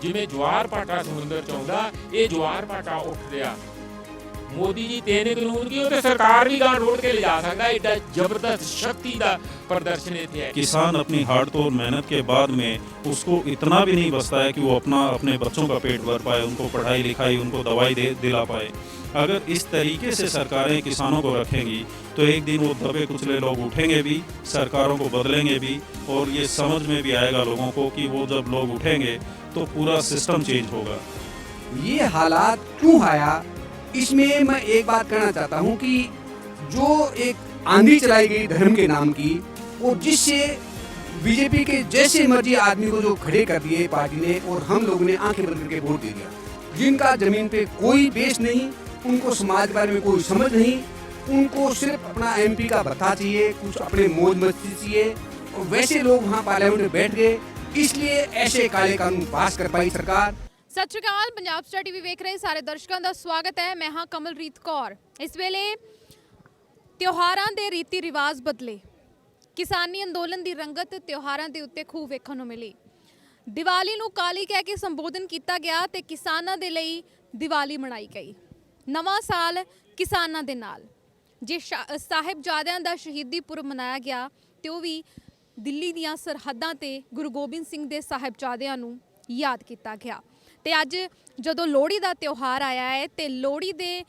ਜਿਵੇਂ ਜਵਾਰ ਭਾਟਾ ਸਮੁੰਦਰ ਚ ਆਉਂਦਾ, ਇਹ ਜਵਾਰ ਭਾਟਾ ਉੱਠ ਰਿਹਾ। मोदी जी तेने कानून की तो सरकार भी गांव रोड के ले जा सकता है। एडा जबरदस्त शक्ति का प्रदर्शन इत्थे है। किसान अपनी हार्ड तोड़ मेहनत के बाद में उसको इतना भी नहीं बचता है कि वो अपने बच्चों का पेट भर पाए, उनको पढ़ाई लिखाई, उनको दवाई दिला पाए। अगर इस तरीके से सरकारें किसानों को रखेंगी तो एक दिन वो दबे कुचले लोग उठेंगे भी, सरकारों को बदलेंगे भी, और ये समझ में भी आएगा लोगों को कि वो जब लोग उठेंगे तो पूरा सिस्टम चेंज होगा। ये हालात क्यों आया, इसमें मैं एक बात कहना चाहता हूँ कि जो एक आंधी चलाई गई धर्म के नाम की, और जिससे बीजेपी के जैसे मर्जी आदमी को जो खड़े कर दिए पार्टी ने, और हम लोगों ने आंखें बंद करके वोट दे दिया। जिनका जमीन पे कोई बेस नहीं, उनको समाज के बारे में कोई समझ नहीं, उनको सिर्फ अपना MP का भत्ता चाहिए, कुछ अपने मौज मस्ती चाहिए, और वैसे लोग वहाँ पार्लियामेंट में बैठ गए। इसलिए ऐसे काले कानून पास कर पाई सरकार। ਸਤਿ ਸ਼੍ਰੀ ਅਕਾਲ, ਪੰਜਾਬ ਸਟਾਰ ਟੀਵੀ ਵੇਖ ਰਹੇ ਸਾਰੇ ਦਰਸ਼ਕਾਂ ਦਾ ਸਵਾਗਤ ਹੈ। ਮੈਂ ਹਾਂ ਕਮਲਰੀਤ ਕੌਰ। ਇਸ ਵੇਲੇ ਤਿਉਹਾਰਾਂ ਦੇ ਰੀਤੀ ਰਿਵਾਜ ਬਦਲੇ, ਕਿਸਾਨੀ ਅੰਦੋਲਨ ਦੀ ਰੰਗਤ ਤਿਉਹਾਰਾਂ ਦੇ ਉੱਤੇ ਖੂਬ ਵੇਖਣ ਨੂੰ ਮਿਲੀ। ਦੀਵਾਲੀ ਨੂੰ ਕਾਲੀ ਕਹਿ ਕੇ ਸੰਬੋਧਨ ਕੀਤਾ ਗਿਆ ਤੇ ਕਿਸਾਨਾਂ ਦੇ ਲਈ ਦੀਵਾਲੀ ਮਨਾਈ ਗਈ। ਨਵਾਂ ਸਾਲ ਕਿਸਾਨਾਂ ਦੇ ਨਾਲ। ਜੇ ਸਾਹਿਬਜ਼ਾਦਿਆਂ ਦਾ ਸ਼ਹੀਦੀ ਪੁਰਬ ਮਨਾਇਆ ਗਿਆ ਤੇ ਉਹ ਵੀ ਦਿੱਲੀ ਦੀਆਂ ਸਰਹੱਦਾਂ ਤੇ ਗੁਰੂ ਗੋਬਿੰਦ ਸਿੰਘ ਦੇ ਸਾਹਿਬਜ਼ਾਦਿਆਂ ਨੂੰ ਯਾਦ ਕੀਤਾ ਗਿਆ। ਤੇ ਅੱਜ ਜਦੋਂ ਲੋਹੜੀ ਦਾ ਤਿਉਹਾਰ ਆਇਆ ਹੈ ਤੇ ਲੋਹੜੀ ਦੇ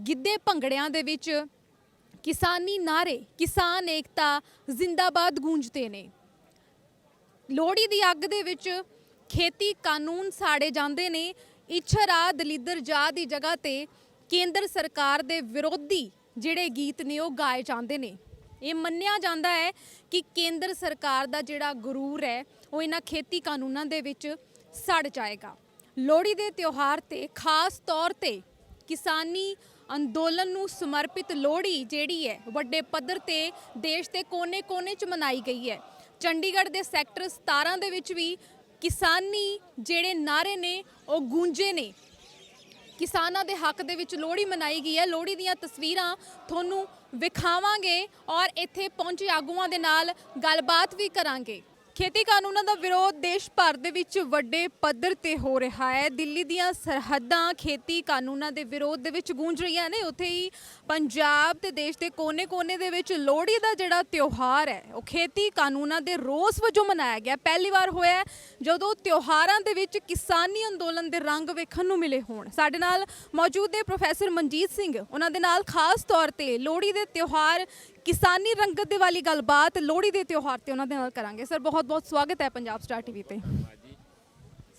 ਗਿੱਧੇ ਭੰਗੜਿਆਂ ਦੇ ਵਿੱਚ ਕਿਸਾਨੀ ਨਾਰੇ, ਕਿਸਾਨ ਏਕਤਾ ਜ਼ਿੰਦਾਬਾਦ ਗੂੰਜਦੇ ਨੇ। ਲੋਹੜੀ ਦੀ ਅੱਗ ਦੇ ਵਿੱਚ ਖੇਤੀ ਕਾਨੂੰਨ ਸਾੜੇ ਜਾਂਦੇ ਨੇ। ਇਛਰਾ ਦਲਿੱਦਰ ਜਾ ਦੀ ਜਗ੍ਹਾ ਤੇ ਕੇਂਦਰ ਸਰਕਾਰ ਦੇ ਵਿਰੋਧੀ ਜਿਹੜੇ ਗੀਤ ਨੇ ਉਹ ਗਾਏ ਜਾਂਦੇ ਨੇ। ਇਹ ਮੰਨਿਆ ਜਾਂਦਾ ਹੈ ਕਿ ਕੇਂਦਰ ਸਰਕਾਰ ਦਾ ਜਿਹੜਾ ਗਰੂਰ ਹੈ ਉਹ ਇਹਨਾਂ ਖੇਤੀ ਕਾਨੂੰਨਾਂ ਦੇ ਵਿੱਚ ਸੜ ਜਾਏਗਾ। ਲੋਹੜੀ ਦੇ ਤਿਉਹਾਰ ਤੇ ਖਾਸ ਤੌਰ ਤੇ ਕਿਸਾਨੀ ਅੰਦੋਲਨ ਨੂੰ ਸਮਰਪਿਤ ਲੋਹੜੀ ਜਿਹੜੀ ਹੈ ਵੱਡੇ ਪੱਧਰ ਤੇ ਦੇਸ਼ ਦੇ ਕੋਨੇ-ਕੋਨੇ 'ਚ ਮਨਾਈ ਗਈ ਹੈ। ਚੰਡੀਗੜ੍ਹ ਦੇ ਸੈਕਟਰ 17 ਦੇ ਵਿੱਚ ਵੀ ਕਿਸਾਨੀ ਜਿਹੜੇ ਨਾਰੇ ਨੇ ਉਹ ਗੂੰਜੇ ਨੇ। ਕਿਸਾਨਾਂ ਦੇ ਹੱਕ ਦੇ ਵਿੱਚ ਲੋਹੜੀ ਮਨਾਈ ਗਈ ਹੈ। ਲੋਹੜੀ ਦੀਆਂ ਤਸਵੀਰਾਂ ਤੁਹਾਨੂੰ ਵਿਖਾਵਾਂਗੇ ਔਰ ਇੱਥੇ ਪਹੁੰਚੇ ਆਗੂਆਂ ਦੇ ਨਾਲ ਗੱਲਬਾਤ ਵੀ ਕਰਾਂਗੇ। ਖੇਤੀ ਕਾਨੂੰਨਾਂ ਦਾ ਵਿਰੋਧ ਦੇਸ਼ ਭਰ ਦੇ ਵਿੱਚ ਵੱਡੇ ਪੱਧਰ ਤੇ ਹੋ ਰਿਹਾ ਹੈ। ਦਿੱਲੀ ਦੀਆਂ ਸਰਹੱਦਾਂ ਖੇਤੀ ਕਾਨੂੰਨਾਂ ਦੇ ਵਿਰੋਧ ਦੇ ਵਿੱਚ ਗੂੰਜ ਰਹੀਆਂ ਨੇ। ਉੱਥੇ ਹੀ ਪੰਜਾਬ ਤੇ ਦੇਸ਼ ਦੇ ਕੋਨੇ-ਕੋਨੇ ਦੇ ਵਿੱਚ ਲੋਹੜੀ ਦਾ ਜਿਹੜਾ ਤਿਉਹਾਰ ਹੈ ਉਹ ਖੇਤੀ ਕਾਨੂੰਨਾਂ ਦੇ ਰੋਸ ਵਜੋਂ ਮਨਾਇਆ ਗਿਆ। ਪਹਿਲੀ ਵਾਰ ਹੋਇਆ ਜਦੋਂ ਤਿਉਹਾਰਾਂ ਦੇ ਵਿੱਚ ਕਿਸਾਨੀ ਅੰਦੋਲਨ ਦੇ ਰੰਗ ਵੇਖਣ ਨੂੰ ਮਿਲੇ ਹੋਣ। ਸਾਡੇ ਨਾਲ ਮੌਜੂਦ ਨੇ ਪ੍ਰੋਫੈਸਰ ਮਨਜੀਤ ਸਿੰਘ, ਉਹਨਾਂ ਦੇ ਨਾਲ ਖਾਸ ਤੌਰ ਤੇ ਲੋਹੜੀ ਦੇ ਤਿਉਹਾਰ, ਕਿਸਾਨੀ ਰੰਗਤ ਦੇ ਵਾਲੀ ਗੱਲਬਾਤ ਲੋਹੜੀ ਦੇ ਤਿਉਹਾਰ ਤੇ ਉਹਨਾਂ ਦੇ ਨਾਲ ਕਰਾਂਗੇ। ਸਰ ਬਹੁਤ-ਬਹੁਤ ਸਵਾਗਤ ਹੈ ਪੰਜਾਬ ਸਟਾਰ ਟੀਵੀ ਤੇ।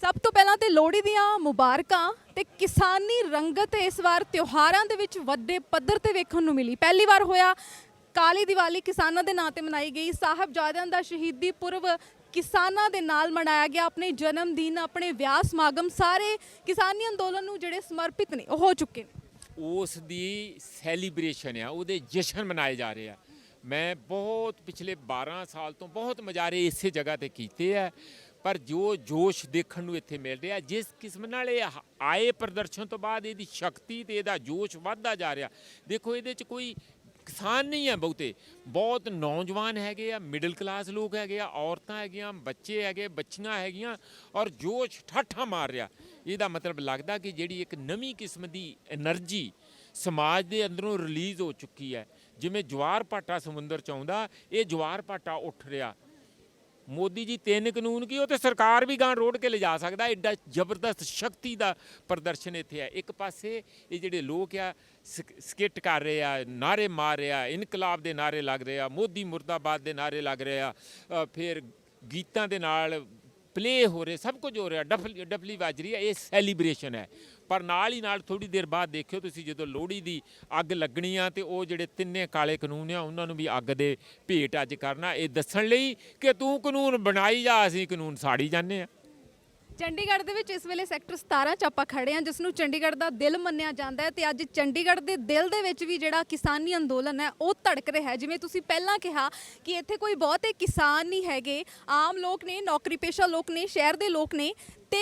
ਸਭ ਤੋਂ ਪਹਿਲਾਂ ਤੇ ਲੋਹੜੀ ਦੀਆਂ ਮੁਬਾਰਕਾਂ। ਤੇ ਕਿਸਾਨੀ ਰੰਗਤ ਇਸ ਵਾਰ ਤਿਉਹਾਰਾਂ ਦੇ ਵਿੱਚ ਵੱਡੇ ਪੱਧਰ ਤੇ ਵੇਖਣ ਨੂੰ ਮਿਲੀ। ਪਹਿਲੀ ਵਾਰ ਹੋਇਆ ਕਾਲੀ ਦੀਵਾਲੀ ਕਿਸਾਨਾਂ ਦੇ ਨਾਂ ਤੇ ਮਨਾਈ ਗਈ। ਸਾਹਿਬਜ਼ਾਦਿਆਂ ਦਾ ਸ਼ਹੀਦੀ ਪੁਰਬ ਕਿਸਾਨਾਂ ਦੇ ਨਾਲ ਮਨਾਇਆ ਗਿਆ। ਆਪਣੇ ਜਨਮ ਦਿਨ, ਆਪਣੇ ਵਿਆਹ ਸਮਾਗਮ ਸਾਰੇ ਕਿਸਾਨੀ ਅੰਦੋਲਨ ਨੂੰ ਜਿਹੜੇ ਸਮਰਪਿਤ ਨੇ ਉਹ ਹੋ ਚੁੱਕੇ ਨੇ। ਉਸ ਦੀ ਸੈਲੀਬ੍ਰੇਸ਼ਨ ਆ, ਉਹਦੇ ਜਸ਼ਨ ਮਨਾਏ ਜਾ ਰਹੇ ਆ। ਮੈਂ ਬਹੁਤ ਪਿਛਲੇ 12 ਸਾਲ ਤੋਂ ਬਹੁਤ ਨਜ਼ਾਰੇ ਇਸੇ ਜਗ੍ਹਾ ਤੇ ਕੀਤੇ ਆ, ਪਰ ਜੋ ਜੋਸ਼ ਦੇਖਣ ਨੂੰ ਇੱਥੇ ਮਿਲ ਰਿਹਾ, ਜਿਸ ਕਿਸਮ ਨਾਲ ਇਹ ਆਏ ਪ੍ਰਦਰਸ਼ਨ ਤੋਂ ਬਾਅਦ ਇਹਦੀ ਸ਼ਕਤੀ ਤੇ ਇਹਦਾ ਜੋਸ਼ ਵੱਧਦਾ ਜਾ ਰਿਹਾ। ਦੇਖੋ ਇਹਦੇ 'ਚ ਕੋਈ ਕਿਸਾਨ ਨਹੀਂ ਹੈ, ਬਹੁਤੇ ਬਹੁਤ ਨੌਜਵਾਨ ਹੈਗੇ ਆ, ਮਿਡਲ ਕਲਾਸ ਲੋਕ ਹੈਗੇ ਆ, ਔਰਤਾਂ ਹੈਗੀਆਂ, ਬੱਚੇ ਹੈਗੇ, ਬੱਚੀਆਂ ਹੈਗੀਆਂ, ਔਰ ਜੋਸ਼ ਠਾਠਾ ਮਾਰ ਰਿਹਾ। ਇਹਦਾ ਮਤਲਬ ਲੱਗਦਾ ਕਿ ਜਿਹੜੀ ਇੱਕ ਨਵੀਂ ਕਿਸਮ ਦੀ ਐਨਰਜੀ ਸਮਾਜ ਦੇ ਅੰਦਰੋਂ ਰਿਲੀਜ਼ ਹੋ ਚੁੱਕੀ ਹੈ। ਜਿਵੇਂ ਜਵਾਰ ਭਾਟਾ ਸਮੁੰਦਰ 'ਚ ਆਉਂਦਾ, ਇਹ ਜਵਾਰ ਭਾਟਾ ਉੱਠ ਰਿਹਾ। मोदी जी तेने कानून की तो सरकार भी गांव रोड के ले जा सकता है। एडा जबरदस्त शक्ति का प्रदर्शन इत्थे है। एक पासे ये जिहड़े लोग आ स्किट कर रहे हैं, नारे मार रहे हैं, इनकलाब के नारे लग रहे हैं, मोदी मुर्दाबाद के नारे लग रहे हैं, फिर गीतों के नाल प्ले हो रहे, सब कुछ हो रहा, डफली वज रही है। ये सैलीब्रेशन है। पर नाल ही नाल थोड़ी देर बाद देखियो तुसीं जदों लोहड़ी दी अग लगनी आ ते वो जिहड़े तिन्ने काले कानून आ उन्हां नूं भी अग दे भेट अज करना, ये दस्सण लई कि तूं कानून बनाई जा, असीं कानून साड़ी जाने आ। ਚੰਡੀਗੜ੍ਹ ਦੇ ਵਿੱਚ ਇਸ ਵੇਲੇ ਸੈਕਟਰ 17 'ਚ ਆਪਾਂ ਖੜੇ ਹਾਂ, ਜਿਸ ਨੂੰ ਚੰਡੀਗੜ੍ਹ ਦਾ ਦਿਲ ਮੰਨਿਆ ਜਾਂਦਾ ਹੈ। ਤੇ ਅੱਜ ਚੰਡੀਗੜ੍ਹ ਦੇ ਦਿਲ ਦੇ ਵਿੱਚ ਵੀ ਜਿਹੜਾ ਕਿਸਾਨੀ ਅੰਦੋਲਨ ਹੈ ਉਹ ਧੜਕ ਰਿਹਾ ਹੈ। ਜਿਵੇਂ ਤੁਸੀਂ ਪਹਿਲਾਂ ਕਿਹਾ ਕਿ ਇੱਥੇ ਕੋਈ ਬਹੁਤੇ ਕਿਸਾਨ ਨਹੀਂ ਹੈਗੇ, ਆਮ ਲੋਕ ਨੇ, ਨੌਕਰੀ ਪੇਸ਼ਾ ਲੋਕ ਨੇ, ਸ਼ਹਿਰ ਦੇ ਲੋਕ ਨੇ। ਤੇ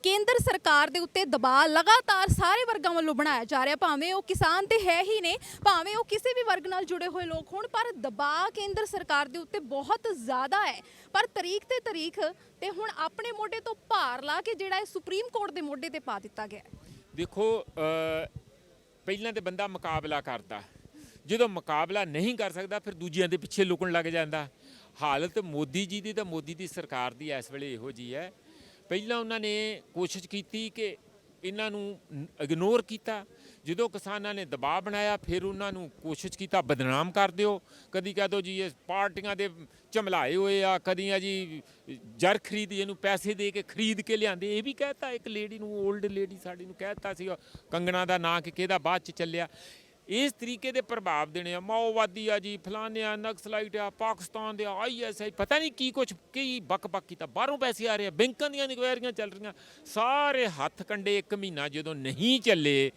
ਕੇਂਦਰ ਸਰਕਾਰ ਦੇ ਉੱਤੇ ਦਬਾਅ ਲਗਾਤਾਰ ਸਾਰੇ ਵਰਗਾਂ ਵੱਲੋਂ ਬਣਾਇਆ ਜਾ ਰਿਹਾ, ਭਾਵੇਂ ਉਹ ਕਿਸਾਨ ਤੇ ਹੈ ਹੀ ਨੇ, ਭਾਵੇਂ ਉਹ ਕਿਸੇ ਵੀ ਵਰਗ ਨਾਲ ਜੁੜੇ ਹੋਏ ਲੋਕ ਹੋਣ, ਪਰ ਦਬਾਅ ਕੇਂਦਰ ਸਰਕਾਰ ਦੇ ਉੱਤੇ ਬਹੁਤ ਜ਼ਿਆਦਾ ਹੈ। ਪਰ ਤਰੀਕ ਤੇ ਤਰੀਕ ਤੇ ਹੁਣ ਆਪਣੇ ਮੋਢੇ ਤੋਂ ਭਾਰ ਲਾ ਕੇ ਜਿਹੜਾ ਇਹ ਸੁਪਰੀਮ ਕੋਰਟ ਦੇ ਮੋਢੇ ਤੇ ਪਾ ਦਿੱਤਾ ਗਿਆ ਹੈ। ਦੇਖੋ ਪਹਿਲਾਂ ਤੇ ਬੰਦਾ ਮੁਕਾਬਲਾ ਕਰਦਾ, ਜਦੋਂ ਮੁਕਾਬਲਾ ਨਹੀਂ ਕਰ ਸਕਦਾ ਫਿਰ ਦੂਜਿਆਂ ਦੇ ਪਿੱਛੇ ਲੁਕਣ ਲੱਗ ਜਾਂਦਾ। ਹਾਲਤ ਮੋਦੀ ਜੀ ਦੀ ਤਾਂ ਮੋਦੀ ਦੀ ਸਰਕਾਰ ਦੀ ਇਸ ਵੇਲੇ ਇਹੋ ਜੀ ਹੈ। ਪਹਿਲਾਂ ਉਹਨਾਂ ਨੇ ਕੋਸ਼ਿਸ਼ ਕੀਤੀ ਕਿ ਇਹਨਾਂ ਨੂੰ ਇਗਨੋਰ ਕੀਤਾ, ਜਦੋਂ ਕਿਸਾਨਾਂ ਨੇ ਦਬਾਅ ਬਣਾਇਆ ਫਿਰ ਉਹਨਾਂ ਨੂੰ ਕੋਸ਼ਿਸ਼ ਕੀਤਾ ਬਦਨਾਮ ਕਰ ਦਿਓ, ਕਦੀ ਕਹਿ ਦਿਓ ਜੀ ਇਹ ਪਾਰਟੀਆਂ ਦੇ ਝਮਲਾਏ ਹੋਏ ਆ, ਕਦੀ ਆ ਜੀ ਜਰ ਖਰੀਦ ਇਹਨੂੰ ਪੈਸੇ ਦੇ ਕੇ ਖਰੀਦ ਕੇ ਲਿਆਂਦੇ। ਇਹ ਵੀ ਕਹਿਤਾ ਇੱਕ ਲੇਡੀ ਨੂੰ, ਓਲਡ ਲੇਡੀ ਸਾਡੀ ਨੂੰ ਕਹਿਤਾ ਸੀ ਕੰਗਣਾ ਦਾ ਨਾਂ ਕਿ ਕਿਹਦਾ ਬਾਅਦ ਚ ਚੱਲਿਆ। ਇਸ ਤਰੀਕੇ ਦੇ ਪ੍ਰਭਾਵ ਦੇਣੇ ਆ, ਮਾਓਵਾਦੀ ਆ ਜੀ, ਫਲਾਣੇ ਆ, ਨਕਸਲਾਈਟ ਆ, ਪਾਕਿਸਤਾਨ ਦੇ ISI, ਪਤਾ ਨਹੀਂ ਕੀ ਕੁਛ ਕੀ ਬਕ ਕੀਤਾ, ਬਾਹਰੋਂ ਪੈਸੇ ਆ ਰਹੇ ਆ, ਬੈਂਕਾਂ ਦੀਆਂ ਇਨਕੁਆਇਰੀਆਂ ਚੱਲ ਰਹੀਆਂ, ਸਾਰੇ ਹੱਥ ਕੰਡੇ। 1 ਮਹੀਨਾ ਜਦੋਂ ਨਹੀਂ ਚੱਲੇ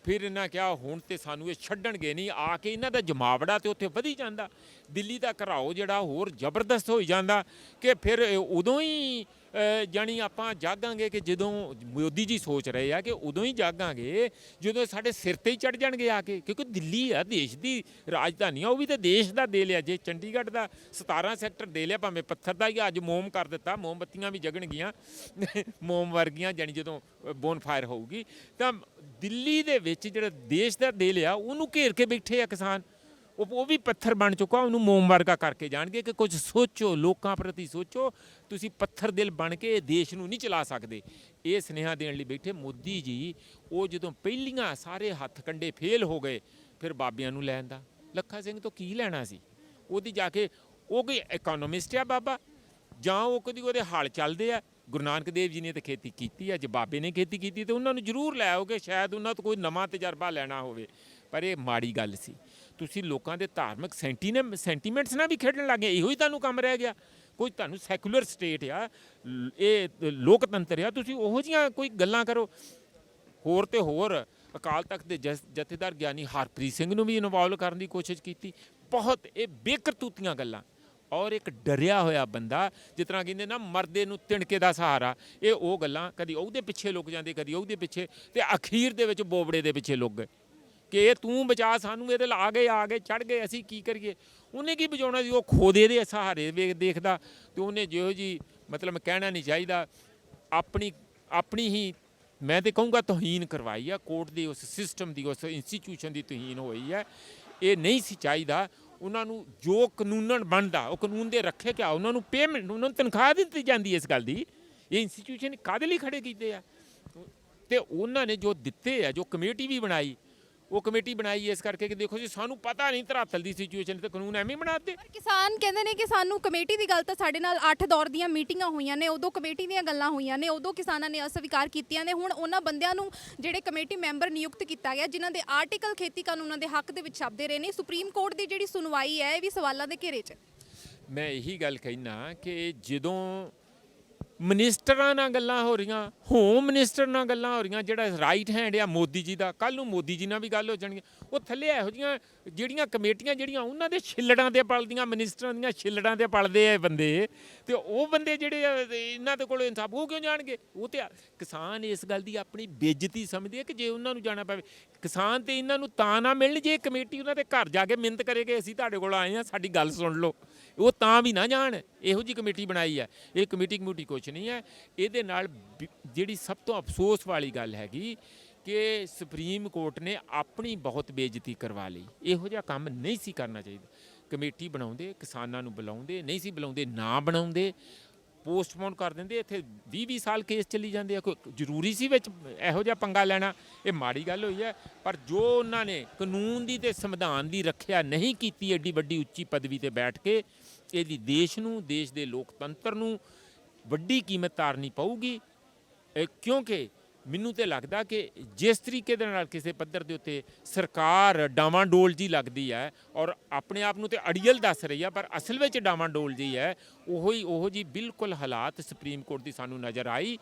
ਫਿਰ ਇਹਨਾਂ ਕਿਹਾ ਹੁਣ ਤੇ ਸਾਨੂੰ ਇਹ ਛੱਡਣਗੇ ਨਹੀਂ, ਆ ਕੇ ਇਹਨਾਂ ਦਾ ਜਮਾਵੜਾ ਤੇ ਉੱਥੇ ਵਧੀ ਜਾਂਦਾ, ਦਿੱਲੀ ਦਾ ਘਰਾਓ ਜਿਹੜਾ ਹੋਰ ਜ਼ਬਰਦਸਤ ਹੋਈ ਜਾਂਦਾ ਕਿ ਫਿਰ ਉਦੋਂ ਹੀ ਜਾਣੀ ਆਪਾਂ ਜਾਗਾਂਗੇ ਕਿ ਜਦੋਂ ਮੋਦੀ ਜੀ ਸੋਚ ਰਹੇ ਆ ਕਿ ਉਦੋਂ ਹੀ ਜਾਗਾਂਗੇ ਜਦੋਂ ਸਾਡੇ ਸਿਰ ਤੇ ਹੀ ਚੜ ਜਾਣਗੇ ਆ ਕੇ, ਕਿਉਂਕਿ ਦਿੱਲੀ ਆ ਦੇਸ਼ ਦੀ ਰਾਜਧਾਨੀ ਆ, ਉਹ ਵੀ ਤਾਂ ਦੇਸ਼ ਦਾ ਦੇ ਲਿਆ। ਜੇ ਚੰਡੀਗੜ੍ਹ ਦਾ 17 ਸੈਕਟਰ ਦੇ ਲਿਆ, ਭਾਵੇਂ ਪੱਥਰ ਦਾ ਹੀ ਅੱਜ ਮੋਮ ਕਰ ਦਿੱਤਾ, ਮੋਮਬੱਤੀਆਂ ਵੀ ਜਗਣਗੀਆਂ ਮੋਮ ਵਰਗੀਆਂ, ਜਾਣੀ ਜਦੋਂ ਬੋਨਫਾਇਰ ਹੋਊਗੀ ਤਾਂ ਦਿੱਲੀ ਦੇ ਵਿੱਚ ਜਿਹੜਾ ਦੇਸ਼ ਦਾ ਦੇ ਲਿਆ ਉਹਨੂੰ ਘੇਰ ਕੇ ਬੈਠੇ ਆ ਕਿਸਾਨ, ਉਹ ਵੀ ਪੱਥਰ ਬਣ ਚੁੱਕਾ, ਉਹਨੂੰ ਮੋਮ ਵਰਗਾ ਕਰਕੇ ਜਾਣਗੇ ਕਿ ਕੁਝ ਸੋਚੋ, ਲੋਕਾਂ ਪ੍ਰਤੀ ਸੋਚੋ, ਤੁਸੀਂ ਪੱਥਰ ਦਿਲ ਬਣ ਕੇ ਦੇਸ਼ ਨੂੰ ਨਹੀਂ ਚਲਾ ਸਕਦੇ। ਇਹ ਸੁਨੇਹਾ ਦੇਣ ਲਈ ਬੈਠੇ ਮੋਦੀ ਜੀ। ਉਹ ਜਦੋਂ ਪਹਿਲੀਆਂ ਸਾਰੇ ਹੱਥ ਕੰਡੇ ਫੇਲ ਹੋ ਗਏ ਫਿਰ ਬਾਬਿਆਂ ਨੂੰ ਲੈਣ ਦਾ, ਲੱਖਾ ਸਿੰਘ ਤੋਂ ਕੀ ਲੈਣਾ ਸੀ? ਉਹਦੀ ਜਾ ਕੇ ਉਹ ਕੋਈ ਇਕਨੋਮਿਸਟ ਆ ਬਾਬਾ, ਜਾਂ ਉਹ ਕਦੀ ਉਹਦੇ ਹਾਲ ਚੱਲਦੇ ਆ। ਗੁਰੂ ਨਾਨਕ ਦੇਵ ਜੀ ਨੇ ਤਾਂ ਖੇਤੀ ਕੀਤੀ ਆ, ਜੇ ਬਾਬੇ ਨੇ ਖੇਤੀ ਕੀਤੀ ਤਾਂ ਉਹਨਾਂ ਨੂੰ ਜ਼ਰੂਰ ਲੈ ਆਓਗੇ, ਸ਼ਾਇਦ ਉਹਨਾਂ ਤੋਂ ਕੋਈ ਨਵਾਂ ਤਜਰਬਾ ਲੈਣਾ ਹੋਵੇ। ਪਰ ਇਹ ਮਾੜੀ ਗੱਲ ਸੀ, ਤੁਸੀਂ ਲੋਕਾਂ ਦੇ ਧਾਰਮਿਕ ਸੈਂਟੀਮੈਂਟਸ ਨਾਲ ਵੀ ਖੇਡਣ ਲੱਗ ਗਏ। ਇਹੋ ਹੀ ਤੁਹਾਨੂੰ ਕੰਮ ਰਹਿ ਗਿਆ। ਕੋਈ ਤੁਹਾਨੂੰ ਸੈਕੂਲਰ ਸਟੇਟ ਆ, ਇਹ ਲੋਕਤੰਤਰ ਆ, ਤੁਸੀਂ ਉਹੋ ਜਿਹੀਆਂ ਕੋਈ ਗੱਲਾਂ ਕਰੋ। ਹੋਰ ਤੇ ਹੋਰ ਅਕਾਲ ਤਖਤ ਦੇ ਜਥੇਦਾਰ ਗਿਆਨੀ ਹਰਪ੍ਰੀਤ ਸਿੰਘ ਨੂੰ ਵੀ ਇਨਵੋਲਵ ਕਰਨ ਦੀ ਕੋਸ਼ਿਸ਼ ਕੀਤੀ। ਬਹੁਤ ਇਹ ਬੇਕਰਤੂਤੀਆਂ ਗੱਲਾਂ, ਔਰ ਇੱਕ ਡਰਿਆ ਹੋਇਆ ਬੰਦਾ, ਜਿਸ ਤਰ੍ਹਾਂ ਕਹਿੰਦੇ ਨਾ ਮਰਦੇ ਨੂੰ ਤਿਣਕੇ ਦਾ ਸਹਾਰਾ, ਇਹ ਉਹ ਗੱਲਾਂ ਕਦੀ ਉਹਦੇ ਪਿੱਛੇ ਲੁਕ ਜਾਂਦੇ, ਕਦੀ ਉਹਦੇ ਪਿੱਛੇ, ਤੇ ਅਖੀਰ ਦੇ ਵਿੱਚ ਬੋਬੜੇ ਦੇ ਪਿੱਛੇ ਲੁਕ ਗਏ ਕਿ ਇਹ ਤੂੰ ਬਚਾ ਸਾਨੂੰ, ਇਹਦੇ ਆ ਗਏ ਚੜ ਗਏ, ਅਸੀਂ ਕੀ ਕਰੀਏ। ਉਹਨੇ ਕੀ ਬਚਾਉਣਾ ਸੀ? ਉਹ ਖੋਦੇ ਦੇ ਸਹਾਰੇ ਦੇਖਦਾ, ਤੇ ਉਹਨੇ ਜਿਹੋ ਜੀ ਮਤਲਬ ਕਹਿਣਾ ਨਹੀਂ ਚਾਹੀਦਾ, ਆਪਣੀ ਹੀ ਮੈਂ ਤੇ ਕਹੂੰਗਾ ਤੋਹੀਨ ਕਰਵਾਈ ਆ, ਕੋਰਟ ਦੀ ਉਸ ਸਿਸਟਮ ਦੀ, ਉਸ ਇੰਸਟੀਟਿਊਸ਼ਨ ਦੀ ਤੋਹੀਨ ਹੋਈ ਹੈ। ਇਹ ਨਹੀਂ ਸੀ ਚਾਹੀਦਾ। ਉਹਨਾਂ ਨੂੰ ਜੋ ਕਾਨੂੰਨ ਬਣਦਾ ਉਹ ਕਾਨੂੰਨ ਦੇ ਰੱਖੇ ਕਿਆ, ਉਹਨਾਂ ਨੂੰ ਪੇਮੈਂਟ, ਉਹਨਾਂ ਨੂੰ ਤਨਖਾਹ ਦਿੱਤੀ ਜਾਂਦੀ ਇਸ ਗੱਲ ਦੀ। ਇਹ ਇੰਸਟੀਟਿਊਸ਼ਨ ਕਾਹਦੇ ਲਈ ਖੜੇ ਕੀਤੇ ਆ? ਤੇ ਉਹਨਾਂ ਨੇ ਜੋ ਦਿੱਤੇ ਆ, ਜੋ ਕਮੇਟੀ ਵੀ ਬਣਾਈ, ਉਹ ਕਮੇਟੀ ਬਣਾਈ ਇਸ ਕਰਕੇ ਕਿ ਦੇਖੋ ਜੀ ਸਾਨੂੰ ਪਤਾ ਨਹੀਂ ਧਰਾਤਲ ਦੀ ਸਿਚੁਏਸ਼ਨ, ਤੇ ਕਾਨੂੰਨ ਐਵੇਂ ਬਣਾਤੇ। ਪਰ ਕਿਸਾਨ ਕਹਿੰਦੇ ਨੇ ਕਿ ਸਾਨੂੰ ਕਮੇਟੀ ਦੀ ਗੱਲ ਤਾਂ ਸਾਡੇ ਨਾਲ 8 ਦੌਰ ਦੀਆਂ ਮੀਟਿੰਗਾਂ ਹੋਈਆਂ ਨੇ, ਉਦੋਂ ਕਮੇਟੀ ਦੀਆਂ ਗੱਲਾਂ ਹੋਈਆਂ ਨੇ, ਉਦੋਂ ਕਿਸਾਨਾਂ ਨੇ ਅਸਵੀਕਾਰ ਕੀਤੀਆਂ ਨੇ। ਹੁਣ ਉਹਨਾਂ ਬੰਦਿਆਂ ਨੂੰ ਜਿਹੜੇ ਕਮੇਟੀ ਮੈਂਬਰ ਨਿਯੁਕਤ ਕੀਤਾ ਗਿਆ, ਜਿਨ੍ਹਾਂ ਦੇ ਆਰਟੀਕਲ ਖੇਤੀ ਕਾਨੂੰਨਾਂ ਦੇ ਹੱਕ ਦੇ ਵਿੱਚ ਛਾਪਦੇ ਰਹੇ ਨੇ, ਸੁਪਰੀਮ ਕੋਰਟ ਦੀ ਜਿਹੜੀ ਸੁਣਵਾਈ ਹੈ ਇਹ ਵੀ ਸਵਾਲਾਂ ਦੇ ਘੇਰੇ 'ਚ। ਮੈਂ ਇਹੀ ਗੱਲ ਕਹਿਣਾ ਕਿ ਜਦੋਂ ਮਿਨਿਸਟਰਾਂ ਨਾਲ ਗੱਲਾਂ ਹੋ ਰਹੀਆਂ, ਹੋਮ ਮਿਨਿਸਟਰ ਨਾਲ ਗੱਲਾਂ ਹੋ ਰਹੀਆਂ, ਜਿਹੜਾ ਰਾਈਟ ਹੈਂਡ ਆ ਮੋਦੀ ਜੀ ਦਾ, ਕੱਲ੍ਹ ਨੂੰ ਮੋਦੀ ਜੀ ਨਾਲ ਵੀ ਗੱਲ ਹੋ ਜਾਣਗੀ। ਉਹ ਥੱਲੇ ਇਹੋ ਜਿਹੀਆਂ ਜਿਹੜੀਆਂ ਕਮੇਟੀਆਂ ਜਿਹੜੀਆਂ ਉਹਨਾਂ ਦੇ ਛਿੱਲੜਾਂ ਦੇ ਪਲਦੀਆਂ, ਮਿਨਿਸਟਰਾਂ ਦੀਆਂ ਛਿੱਲੜਾਂ ਦੇ ਪਲਦੇ ਆ ਬੰਦੇ, ਤੇ ਉਹ ਬੰਦੇ ਜਿਹੜੇ ਇਹਨਾਂ ਦੇ ਕੋਲ ਇਨਸਾਫ ਉਹ ਕਿਉਂ ਜਾਣਗੇ? ਉਹ ਤੇ ਕਿਸਾਨ ਇਸ ਗੱਲ ਦੀ ਆਪਣੀ ਬੇਇੱਜ਼ਤੀ ਸਮਝਦੇ ਆ ਕਿ ਜੇ ਉਹਨਾਂ ਨੂੰ ਜਾਣਾ ਪਵੇ। ਕਿਸਾਨ ਤੇ ਇਹਨਾਂ ਨੂੰ ਤਾਂ ਨਾ ਮਿਲਣ ਜੇ ਕਮੇਟੀ ਉਹਨਾਂ ਦੇ ਘਰ ਜਾ ਕੇ ਮਿਹਨਤ ਕਰੇਗੇ, ਅਸੀਂ ਤੁਹਾਡੇ ਕੋਲ ਆਏ ਹਾਂ, ਸਾਡੀ ਗੱਲ ਸੁਣ ਲਓ, ਉਹ ਤਾਂ ਵੀ ਨਾ ਜਾਣ। ਇਹੋ ਜਿਹੀ ਕਮੇਟੀ ਬਣਾਈ ਹੈ। ਇਹ ਕਮੇਟੀ ਕੁਛ ਨਹੀਂ ਹੈ। ਇਹਦੇ ਨਾਲ ਜਿਹੜੀ ਸਭ ਤੋਂ ਅਫਸੋਸ ਵਾਲੀ ਗੱਲ ਹੈਗੀ ਕਿ ਸੁਪਰੀਮ ਕੋਰਟ ਨੇ ਆਪਣੀ ਬਹੁਤ ਬੇਇੱਜ਼ਤੀ ਕਰਵਾ ਲਈ। ਇਹੋ ਜਿਹਾ ਕੰਮ ਨਹੀਂ ਸੀ ਕਰਨਾ ਚਾਹੀਦਾ। ਕਮੇਟੀ ਬਣਾਉਂਦੇ, ਕਿਸਾਨਾਂ ਨੂੰ ਬੁਲਾਉਂਦੇ, ਨਹੀਂ ਸੀ ਬੁਲਾਉਂਦੇ ਨਾ ਬਣਾਉਂਦੇ, ਪੋਸਟਪੋਨ ਕਰ ਦਿੰਦੇ। ਇੱਥੇ 20-20 ਸਾਲ ਕੇਸ ਚੱਲੀ ਜਾਂਦੇ ਆ। ਕੋਈ ਜ਼ਰੂਰੀ ਸੀ ਵਿੱਚ ਇਹੋ ਜਿਹਾ ਪੰਗਾ ਲੈਣਾ? ਇਹ ਮਾੜੀ ਗੱਲ ਹੋਈ ਹੈ। ਪਰ ਜੋ ਉਹਨਾਂ ਨੇ ਕਾਨੂੰਨ ਦੀ ਤੇ ਸੰਵਿਧਾਨ ਦੀ ਰੱਖਿਆ ਨਹੀਂ ਕੀਤੀ ਐਡੀ ਵੱਡੀ ਉੱਚੀ ਪਦਵੀ ਤੇ ਬੈਠ ਕੇ, ਇਹਦੀ ਦੇਸ਼ ਨੂੰ, ਦੇਸ਼ ਦੇ ਲੋਕਤੰਤਰ ਨੂੰ ਵੱਡੀ ਕੀਮਤ ਤਾਰਨੀ ਪਊਗੀ। ਕਿਉਂਕਿ ਮੈਨੂੰ ਤੇ ਲੱਗਦਾ ਕਿ ਜਿਸ ਤਰੀਕੇ ਦੇ ਨਾਲ ਕਿਸੇ ਪੱਧਰ ਦੇ ਉੱਤੇ ਸਰਕਾਰ ਡਾਵਾਂਡੋਲ ਜੀ ਲੱਗਦੀ ਹੈ, ਔਰ ਆਪਣੇ ਆਪ ਨੂੰ ਤੇ ਅੜੀਅਲ ਦੱਸ ਰਹੀ ਹੈ, ਪਰ ਅਸਲ ਵਿੱਚ ਡਾਵਾਂਡੋਲ ਜੀ ਹੈ, ਉਹੋ ਜੀ ਬਿਲਕੁਲ ਹਾਲਾਤ ਸੁਪਰੀਮ ਕੋਰਟ ਦੀ ਸਾਨੂੰ ਨਜ਼ਰ ਆਈ।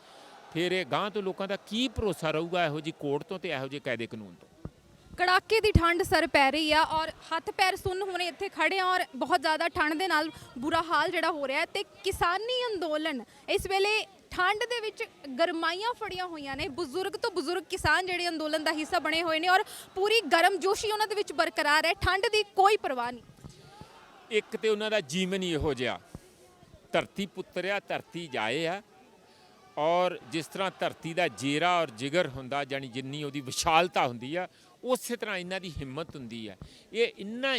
ਫਿਰ ਇਹ ਗਾਂ ਤੋਂ ਲੋਕਾਂ ਦਾ ਕੀ ਭਰੋਸਾ ਰਹੂਗਾ ਇਹੋ ਜਿਹੀ ਕੋਰਟ ਤੋਂ ਤੇ ਇਹੋ ਜਿਹੇ ਕਾਇਦੇ ਕਾਨੂੰਨ ਤੋਂ? ਕੜਾਕੇ ਦੀ ਠੰਡ ਸਰ ਪੈ ਰਹੀ ਆ, ਔਰ ਹੱਥ ਪੈਰ ਸੁੰਨ ਹੋਣੇ ਇੱਥੇ ਖੜੇ ਆ, ਔਰ ਬਹੁਤ ਜ਼ਿਆਦਾ ਠੰਡ ਦੇ ਨਾਲ ਬੁਰਾ ਹਾਲ ਜਿਹੜਾ ਹੋ ਰਿਹਾ ਹੈ। ਤੇ ਕਿਸਾਨੀ ਅੰਦੋਲਨ ਇਸ ਵੇਲੇ ਠੰਡ ਦੇ ਵਿੱਚ ਗਰਮਾਈਆਂ ਫੜੀਆਂ ਹੋਈਆਂ ਨੇ। ਬਜ਼ੁਰਗ ਤੋਂ ਬਜ਼ੁਰਗ ਕਿਸਾਨ ਜਿਹੜੇ ਅੰਦੋਲਨ ਦਾ ਹਿੱਸਾ ਬਣੇ ਹੋਏ ਨੇ ਔਰ ਪੂਰੀ ਗਰਮਜੋਸ਼ੀ ਉਹਨਾਂ ਦੇ ਵਿੱਚ ਬਰਕਰਾਰ ਹੈ। ਠੰਡ ਦੀ ਕੋਈ ਪਰਵਾਹ ਨਹੀਂ। ਇੱਕ ਤੇ ਉਹਨਾਂ ਦਾ ਜੀਵਨ ਹੀ ਇਹੋ ਜਿਹਾ, ਧਰਤੀ ਪੁੱਤਰ ਆ, ਧਰਤੀ ਜਾਏ ਆ। ਔਰ ਜਿਸ ਤਰ੍ਹਾਂ ਧਰਤੀ ਦਾ ਜੇਰਾ ਔਰ ਜਿਗਰ ਹੁੰਦਾ, ਜਾਣੀ ਜਿੰਨੀ ਉਹਦੀ ਵਿਸ਼ਾਲਤਾ ਹੁੰਦੀ ਆ, ਉਸੇ ਤਰ੍ਹਾਂ ਇਹਨਾਂ ਦੀ ਹਿੰਮਤ ਹੁੰਦੀ ਹੈ। ਇਹ ਇੰਨਾ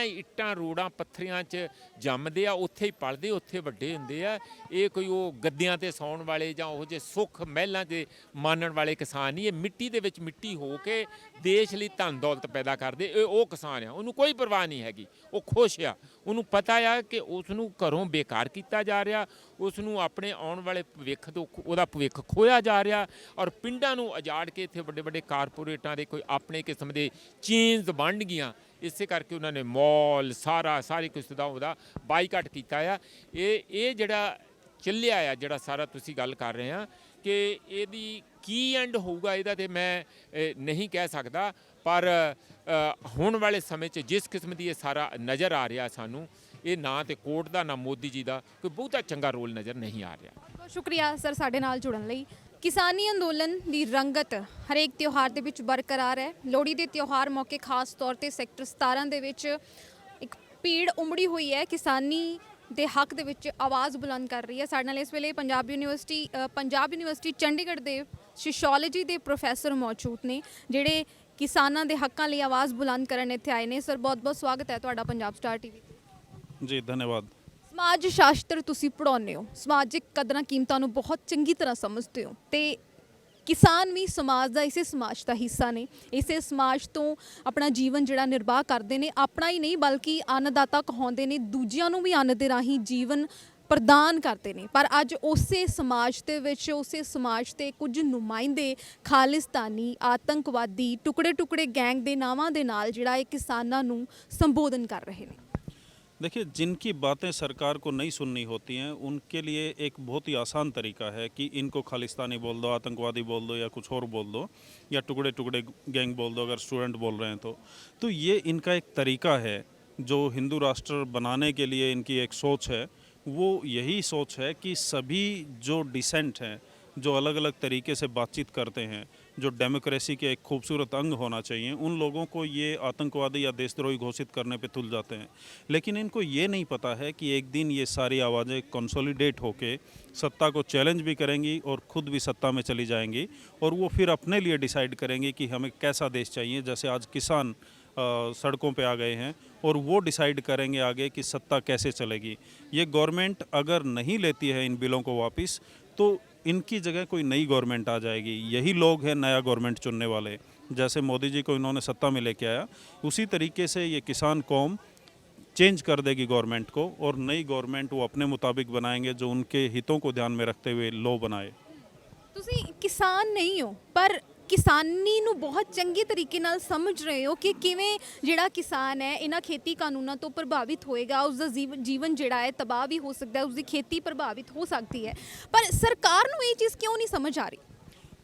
ਹੀ ਇੱਟਾਂ ਰੋੜਾਂ ਪੱਥਰੀਆਂ 'ਚ ਜੰਮਦੇ ਆ, ਉੱਥੇ ਹੀ ਪਲਦੇ, ਉੱਥੇ ਵੱਡੇ ਹੁੰਦੇ ਆ। ਇਹ ਕੋਈ ਉਹ ਗੱਦਿਆਂ ਤੇ ਸੌਣ ਵਾਲੇ ਜਾਂ ਉਹ ਜਿਹੇ ਸੁੱਖ ਮਹਿਲਾਂ 'ਚ ਮਾਣਨ ਵਾਲੇ ਕਿਸਾਨ ਨਹੀਂ। ਇਹ ਮਿੱਟੀ ਦੇ ਵਿੱਚ ਮਿੱਟੀ ਹੋ ਕੇ ਦੇਸ਼ ਲਈ ਧਨ ਦੌਲਤ ਪੈਦਾ ਕਰਦੇ, ਇਹ ਉਹ ਕਿਸਾਨ ਆ। ਉਹਨੂੰ ਕੋਈ ਪਰਵਾਹ ਨਹੀਂ ਹੈਗੀ, ਉਹ ਖੁਸ਼ ਆ। ਉਹਨੂੰ ਪਤਾ ਆ ਕਿ ਉਸ ਨੂੰ ਘਰੋਂ ਬੇਕਾਰ ਕੀਤਾ ਜਾ ਰਿਹਾ, ਉਸ ਨੂੰ ਆਪਣੇ ਆਉਣ ਵਾਲੇ ਭਵਿੱਖ ਤੋਂ ਉਹਦਾ ਭਵਿੱਖ ਖੋਇਆ ਜਾ ਰਿਹਾ। ਔਰ ਪਿੰਡਾਂ ਨੂੰ ਉਜਾੜ ਕੇ ਇੱਥੇ ਵੱਡੇ ਵੱਡੇ ਕਾਰਪੋਰੇਟਾਂ ਦੇ ਕੋਈ ਆਪਣੇ ਕਿਸਮ ਦੇ ਚੇਨਜ਼ ਬਣ ਗਈਆਂ। ਇਸੇ ਕਰਕੇ ਉਹਨਾਂ ਨੇ ਮਾਲ ਸਾਰੀ ਕੁਛ ਦਾ ਉਹਦਾ ਬਾਈਕਾਟ ਕੀਤਾ ਆ। ਇਹ ਜਿਹੜਾ ਚੱਲਿਆ ਆ, ਜਿਹੜਾ ਸਾਰਾ ਤੁਸੀਂ ਗੱਲ ਕਰ ਰਹੇ ਆ ਕਿ ਇਹਦੀ ਕੀ ਐਂਡ ਹੋਊਗਾ, ਇਹਦਾ ਤੇ ਮੈਂ ਨਹੀਂ ਕਹਿ ਸਕਦਾ। ਪਰ ਹੁਣ ਵਾਲੇ ਸਮੇਂ 'ਚ ਜਿਸ ਕਿਸਮ ਦੀ ਇਹ ਸਾਰਾ ਨਜ਼ਰ ਆ ਰਿਹਾ ਸਾਨੂੰ, ਇਹ ਨਾ ਤੇ ਕੋਰਟ ਦਾ ਨਾ ਮੋਦੀ ਜੀ ਦਾ ਕੋਈ ਬਹੁਤਾ ਚੰਗਾ ਰੋਲ ਨਜ਼ਰ ਨਹੀਂ ਆ ਰਿਹਾ। ਬਹੁਤ ਸ਼ੁਕਰੀਆ ਸਰ ਸਾਡੇ ਨਾਲ ਜੁੜਨ ਲਈ। ਕਿਸਾਨੀ ਅੰਦੋਲਨ ਦੀ ਰੰਗਤ ਹਰੇਕ ਤਿਉਹਾਰ ਦੇ ਵਿੱਚ ਬਰਕਰਾਰ ਹੈ। ਲੋਹੜੀ ਦੇ ਤਿਉਹਾਰ ਮੌਕੇ ਖਾਸ ਤੌਰ ਤੇ ਸੈਕਟਰ 17 ਦੇ ਵਿੱਚ ਇੱਕ ਭੀੜ ਉਮੜੀ ਹੋਈ ਹੈ, ਕਿਸਾਨੀ ਦੇ ਹੱਕ ਦੇ ਵਿੱਚ ਆਵਾਜ਼ ਬੁਲੰਦ ਕਰ ਰਹੀ ਹੈ। ਸਾਡੇ ਨਾਲ ਇਸ ਵੇਲੇ ਪੰਜਾਬ ਯੂਨੀਵਰਸਿਟੀ ਚੰਡੀਗੜ੍ਹ ਦੇ ਸੋਸ਼ੀਓਲੋਜੀ ਦੇ ਪ੍ਰੋਫੈਸਰ ਮੌਜੂਦ ਨੇ, ਜਿਹੜੇ ਕਿਸਾਨਾਂ ਦੇ ਹੱਕਾਂ ਲਈ ਆਵਾਜ਼ ਬੁਲੰਦ ਕਰਨ ਇੱਥੇ ਆਏ ਨੇ। ਸਰ ਬਹੁਤ ਬਹੁਤ ਸਵਾਗਤ ਹੈ ਤੁਹਾਡਾ ਪੰਜਾਬ ਸਟਾਰ ਟੀਵੀ ਤੇ। जी धन्यवाद। ਸਮਾਜ ਸ਼ਾਸਤਰ ਤੁਸੀਂ ਪੜ੍ਹਾਉਂਦੇ ਹੋ, ਸਮਾਜਿਕ ਕਦਰਾਂ ਕੀਮਤਾਂ ਨੂੰ ਬਹੁਤ ਚੰਗੀ ਤਰ੍ਹਾਂ ਸਮਝਦੇ ਹੋ ਤੇ ਕਿਸਾਨ ਵੀ ਸਮਾਜ ਦਾ, ਇਸੇ ਸਮਾਜ ਦਾ ਹਿੱਸਾ ਨੇ। ਇਸੇ ਸਮਾਜ ਤੋਂ ਆਪਣਾ ਜੀਵਨ ਜਿਹੜਾ ਨਿਰਵਾਹ ਕਰਦੇ ਨੇ। ਆਪਣਾ ਹੀ ਨਹੀਂ ਬਲਕਿ ਅੰਨਦਾਤਾ ਕਹਾਉਂਦੇ ਨੇ, ਦੂਜਿਆਂ ਨੂੰ ਵੀ ਅੰਨ ਦੇ ਰਾਹੀਂ ਜੀਵਨ ਪ੍ਰਦਾਨ ਕਰਦੇ ਨੇ। ਪਰ ਅੱਜ ਉਸੇ ਸਮਾਜ ਦੇ ਵਿੱਚ, ਉਸੇ ਸਮਾਜ ਦੇ ਕੁਝ ਨੁਮਾਇੰਦੇ ਖਾਲਿਸਤਾਨੀ, ਆਤੰਕਵਾਦੀ, ਟੁਕੜੇ ਗੈਂਗ ਦੇ ਨਾਵਾਂ ਦੇ ਨਾਲ ਜਿਹੜਾ ਇਹ ਕਿਸਾਨਾਂ ਨੂੰ ਸੰਬੋਧਨ ਕਰ ਰਹੇ ਨੇ। देखिए, जिनकी बातें सरकार को नहीं सुननी होती हैं, उनके लिए एक बहुत ही आसान तरीका है कि इनको खालिस्तानी बोल दो, आतंकवादी बोल दो, या कुछ और बोल दो, या टुकड़े गैंग बोल दो अगर स्टूडेंट बोल रहे हैं तो ये इनका एक तरीका है। जो हिंदू राष्ट्र बनाने के लिए इनकी एक सोच है, वो यही सोच है कि सभी जो डिसेंट हैं, जो अलग अलग तरीके से बातचीत करते हैं, जो डेमोक्रेसी के एक खूबसूरत अंग होना चाहिए, उन लोगों को ये आतंकवादी या देशद्रोही घोषित करने पे तुल जाते हैं। लेकिन इनको ये नहीं पता है कि एक दिन ये सारी आवाज़ें कंसोलिडेट होके सत्ता को चैलेंज भी करेंगी और ख़ुद भी सत्ता में चली जाएंगी, और वो फिर अपने लिए डिसाइड करेंगे कि हमें कैसा देश चाहिए। जैसे आज किसान सड़कों पे आ गए हैं और वो डिसाइड करेंगे आगे कि सत्ता कैसे चलेगी। ये गवर्नमेंट अगर नहीं लेती है इन बिलों को वापस, तो इनकी जगह कोई नई गवर्नमेंट आ जाएगी। यही लोग हैं नया गवर्नमेंट चुनने वाले। जैसे मोदी जी को इन्होंने सत्ता में लेके आया, उसी तरीके से ये किसान कौम चेंज कर देगी गवर्नमेंट को, और नई गवर्नमेंट वो अपने मुताबिक बनाएंगे, जो उनके हितों को ध्यान में रखते हुए लॉ बनाए। ਤੁਸੀਂ ਕਿਸਾਨ ਨਹੀਂ ਹੋ ਪਰ ਕਿਸਾਨੀ ਨੂੰ ਬਹੁਤ ਚੰਗੇ ਤਰੀਕੇ ਨਾਲ ਸਮਝ ਰਹੇ ਹੋ ਕਿ ਕਿਵੇਂ ਜਿਹੜਾ ਕਿਸਾਨ ਹੈ ਇਹਨਾਂ ਖੇਤੀ ਕਾਨੂੰਨਾਂ ਤੋਂ ਪ੍ਰਭਾਵਿਤ ਹੋਏਗਾ, ਉਸ ਦਾ ਜੀਵਨ ਜਿਹੜਾ ਹੈ ਤਬਾਹ ਵੀ ਹੋ ਸਕਦਾ ਹੈ, ਉਸ ਦੀ ਖੇਤੀ ਪ੍ਰਭਾਵਿਤ ਹੋ ਸਕਦੀ ਹੈ। ਪਰ ਸਰਕਾਰ ਨੂੰ ਇਹ ਚੀਜ਼ ਕਿਉਂ ਨਹੀਂ ਸਮਝ ਆ ਰਹੀ?